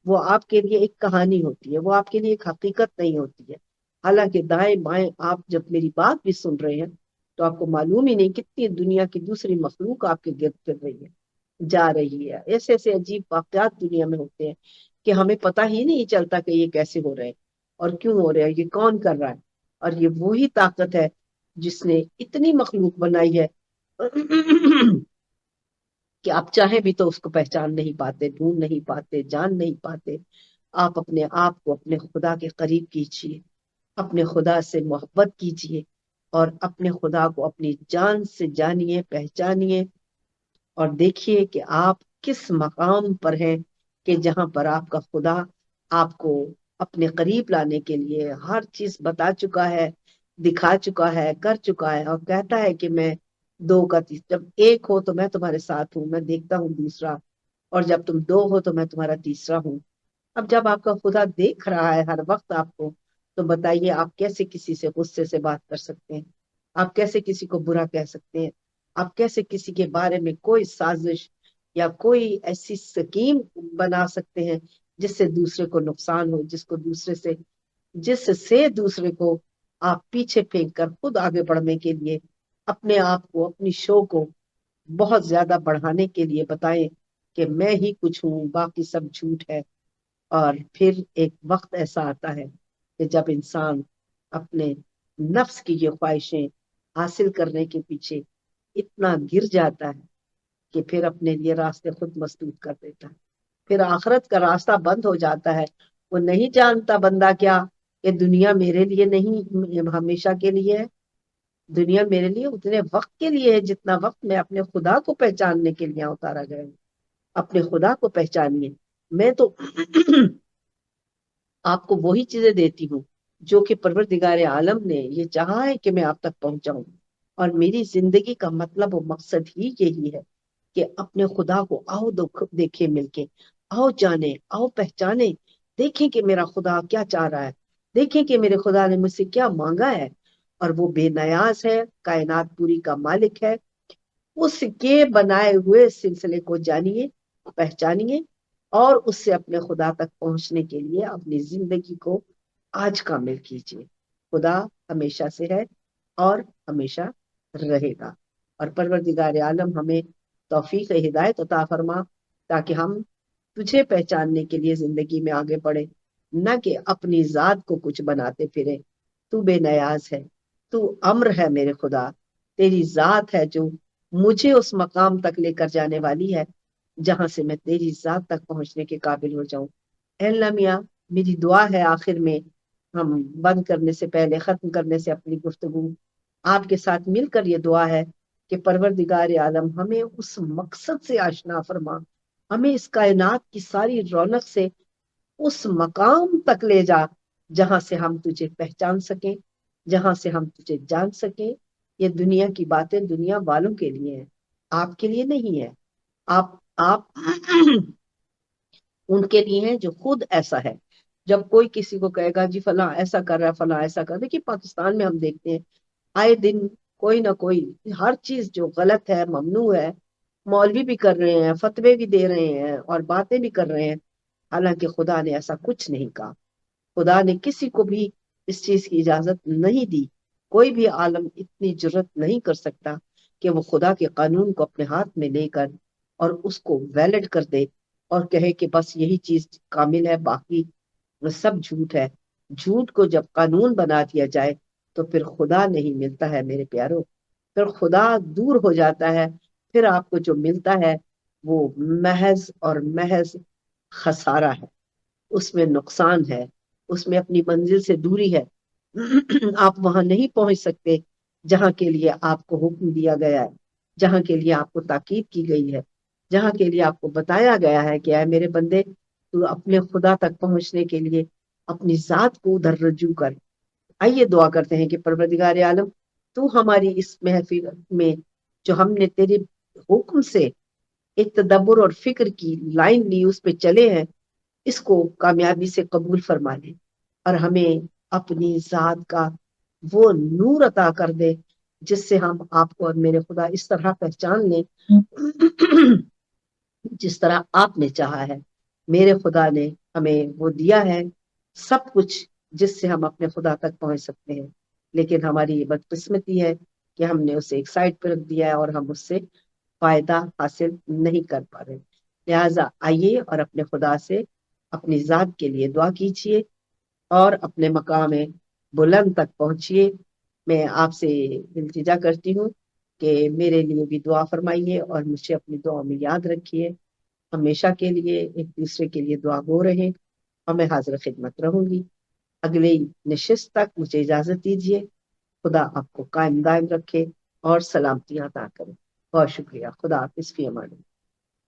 وہ آپ کے لیے ایک کہانی ہوتی ہے، وہ آپ کے لیے ایک حقیقت نہیں ہوتی ہے۔ حالانکہ دائیں بائیں آپ جب میری بات بھی سن رہے ہیں تو آپ کو معلوم ہی نہیں کتنی دنیا کی دوسری مخلوق آپ کے گرد پھر رہی ہے، جا رہی ہے. ایسے ایسے عجیب واقعات دنیا میں ہوتے ہیں کہ ہمیں پتہ ہی نہیں چلتا کہ یہ کیسے ہو رہے ہیں اور کیوں ہو رہے ہیں، یہ کون کر رہا ہے. اور یہ وہی طاقت ہے جس نے اتنی مخلوق بنائی ہے کہ آپ چاہیں بھی تو اس کو پہچان نہیں پاتے، ڈھونڈ نہیں پاتے، جان نہیں پاتے. آپ اپنے آپ کو اپنے خدا کے قریب کیجیے، اپنے خدا سے محبت کیجیے اور اپنے خدا کو اپنی جان سے جانیے، پہچانیے اور دیکھیے کہ آپ کس مقام پر ہیں کہ جہاں پر آپ کا خدا آپ کو اپنے قریب لانے کے لیے ہر چیز بتا چکا ہے، دکھا چکا ہے، کر چکا ہے اور کہتا ہے کہ میں دو کا جب ایک ہو تو میں تمہارے ساتھ ہوں، میں دیکھتا ہوں دوسرا، اور جب تم دو ہو تو میں تمہارا تیسرا ہوں. اب جب آپ کا خدا دیکھ رہا ہے ہر وقت آپ کو، تو بتائیے آپ کیسے کسی سے غصے سے بات کر سکتے ہیں؟ آپ کیسے کسی کو برا کہہ سکتے ہیں؟ آپ کیسے کسی کے بارے میں کوئی سازش یا کوئی ایسی سکیم بنا سکتے ہیں جس سے دوسرے کو نقصان ہو، جس سے دوسرے کو آپ پیچھے پھینک کر خود آگے بڑھنے کے لیے اپنے آپ کو، اپنی شو کو بہت زیادہ بڑھانے کے لیے بتائیں کہ میں ہی کچھ ہوں، باقی سب جھوٹ ہے. اور پھر ایک وقت ایسا آتا ہے کہ جب انسان اپنے نفس کی یہ خواہشیں حاصل کرنے کے پیچھے اتنا گر جاتا ہے کہ پھر اپنے لیے راستے خود مسدود کر دیتا ہے. پھر آخرت کا راستہ بند ہو جاتا ہے. وہ نہیں جانتا بندہ کیا کہ دنیا میرے لیے نہیں ہمیشہ کے لیے ہے. دنیا میرے لیے اتنے وقت کے لیے ہے جتنا وقت میں اپنے خدا کو پہچاننے کے لیے اتارا گیا ہوں. اپنے خدا کو پہچانیے. میں تو آپ کو وہی چیزیں دیتی ہوں جو کہ پروردگار عالم نے یہ چاہا ہے کہ میں آپ تک پہنچاؤں. اور میری زندگی کا مطلب و مقصد ہی یہی ہے کہ اپنے خدا کو آؤ دیکھیں مل کے، آؤ جانے، آؤ پہچانے، دیکھیں کہ میرا خدا کیا چاہ رہا ہے، دیکھیں کہ میرے خدا نے مجھ سے کیا مانگا ہے. اور وہ بے نیاز ہے، کائنات پوری کا مالک ہے. اس کے بنائے ہوئے سلسلے کو جانیے، پہچانیے اور اس سے اپنے خدا تک پہنچنے کے لیے اپنی زندگی کو آج کامل کیجیے. خدا ہمیشہ سے ہے اور ہمیشہ رہے گا. اور پروردگار عالم ہمیں توفیق ہدایت عطا فرما تاکہ ہم تجھے پہچاننے کے لیے زندگی میں آگے بڑھے، نہ کہ اپنی ذات کو کچھ بناتے پھرے. تو بے نیاز ہے، تو امر ہے میرے خدا، تیری ذات ہے جو مجھے اس مقام تک لے کر جانے والی ہے جہاں سے میں تیری ذات تک پہنچنے کے قابل ہو جاؤں. اے اللہ میاں، میری دعا ہے آخر میں، ہم بند کرنے سے پہلے، ختم کرنے سے اپنی گفتگو آپ کے ساتھ مل کر یہ دعا ہے کہ پروردگار عالم ہمیں اس مقصد سے آشنا فرما، ہمیں اس کائنات کی ساری رونق سے اس مقام تک لے جا جہاں سے ہم تجھے پہچان سکیں، جہاں سے ہم تجھے جان سکیں. یہ دنیا کی باتیں دنیا والوں کے لیے ہیں، آپ کے لیے نہیں ہے. آپ ان کے لیے ہیں جو خود ایسا ہے. جب کوئی کسی کو کہے گا جی فلاں ایسا کر رہا ہے، فلاں ایسا کر رہا ہے، دیکھیے پاکستان میں ہم دیکھتے ہیں آئے دن کوئی نہ کوئی ہر چیز جو غلط ہے، ممنوع ہے، مولوی بھی کر رہے ہیں، فتوے بھی دے رہے ہیں اور باتیں بھی کر رہے ہیں. حالانکہ خدا نے ایسا کچھ نہیں کہا. خدا نے کسی کو بھی اس چیز کی اجازت نہیں دی. کوئی بھی عالم اتنی جرت نہیں کر سکتا کہ وہ خدا کے قانون کو اپنے ہاتھ میں لے کر اور اس کو ویلڈ کر دے اور کہے کہ بس یہی چیز کامل ہے، باقی سب جھوٹ ہے. جھوٹ کو جب قانون بنا دیا جائے تو پھر خدا نہیں ملتا ہے میرے پیاروں، پھر خدا دور ہو جاتا ہے. پھر آپ کو جو ملتا ہے وہ محض اور محض خسارہ ہے، اس میں نقصان ہے، اس میں اپنی منزل سے دوری ہے. آپ وہاں نہیں پہنچ سکتے جہاں کے لیے آپ کو حکم دیا گیا ہے، جہاں کے لیے آپ کو تاکید کی گئی ہے، جہاں کے لیے آپ کو بتایا گیا ہے کہ اے میرے بندے، تو اپنے خدا تک پہنچنے کے لیے اپنی ذات کو ادھر رجوع کر. آئیے دعا کرتے ہیں کہ پروردگار عالم تو ہماری اس محفل میں جو ہم نے تیرے حکم سے ایک تدبر اور فکر کی لائن لی، اس پہ چلے ہیں، اس کو کامیابی سے قبول فرما لے اور ہمیں اپنی ذات کا وہ نور عطا کر دے جس سے ہم آپ کو اور میرے خدا اس طرح پہچان لیں جس طرح آپ نے چاہا ہے. میرے خدا نے ہمیں وہ دیا ہے سب کچھ جس سے ہم اپنے خدا تک پہنچ سکتے ہیں، لیکن ہماری یہ بدقسمتی ہے کہ ہم نے اسے ایک سائڈ پہ رکھ دیا ہے اور ہم اس سے فائدہ حاصل نہیں کر پا رہے. لہٰذا آئیے اور اپنے خدا سے اپنی ذات کے لیے دعا کیجیے اور اپنے مقام بلند تک پہنچیے. میں آپ سے التجا کرتی ہوں کہ میرے لیے بھی دعا فرمائیے اور مجھے اپنی دعا میں یاد رکھیے. ہمیشہ کے لیے ایک دوسرے کے لیے دعا گو رہے اور میں حاضر خدمت رہوں گی. اگلی نشست تک مجھے اجازت دیجیے. خدا آپ کو قائم دائم رکھے اور سلامتی عطا کرے. بہت شکریہ. خدا حافظ. فی امان اللہ.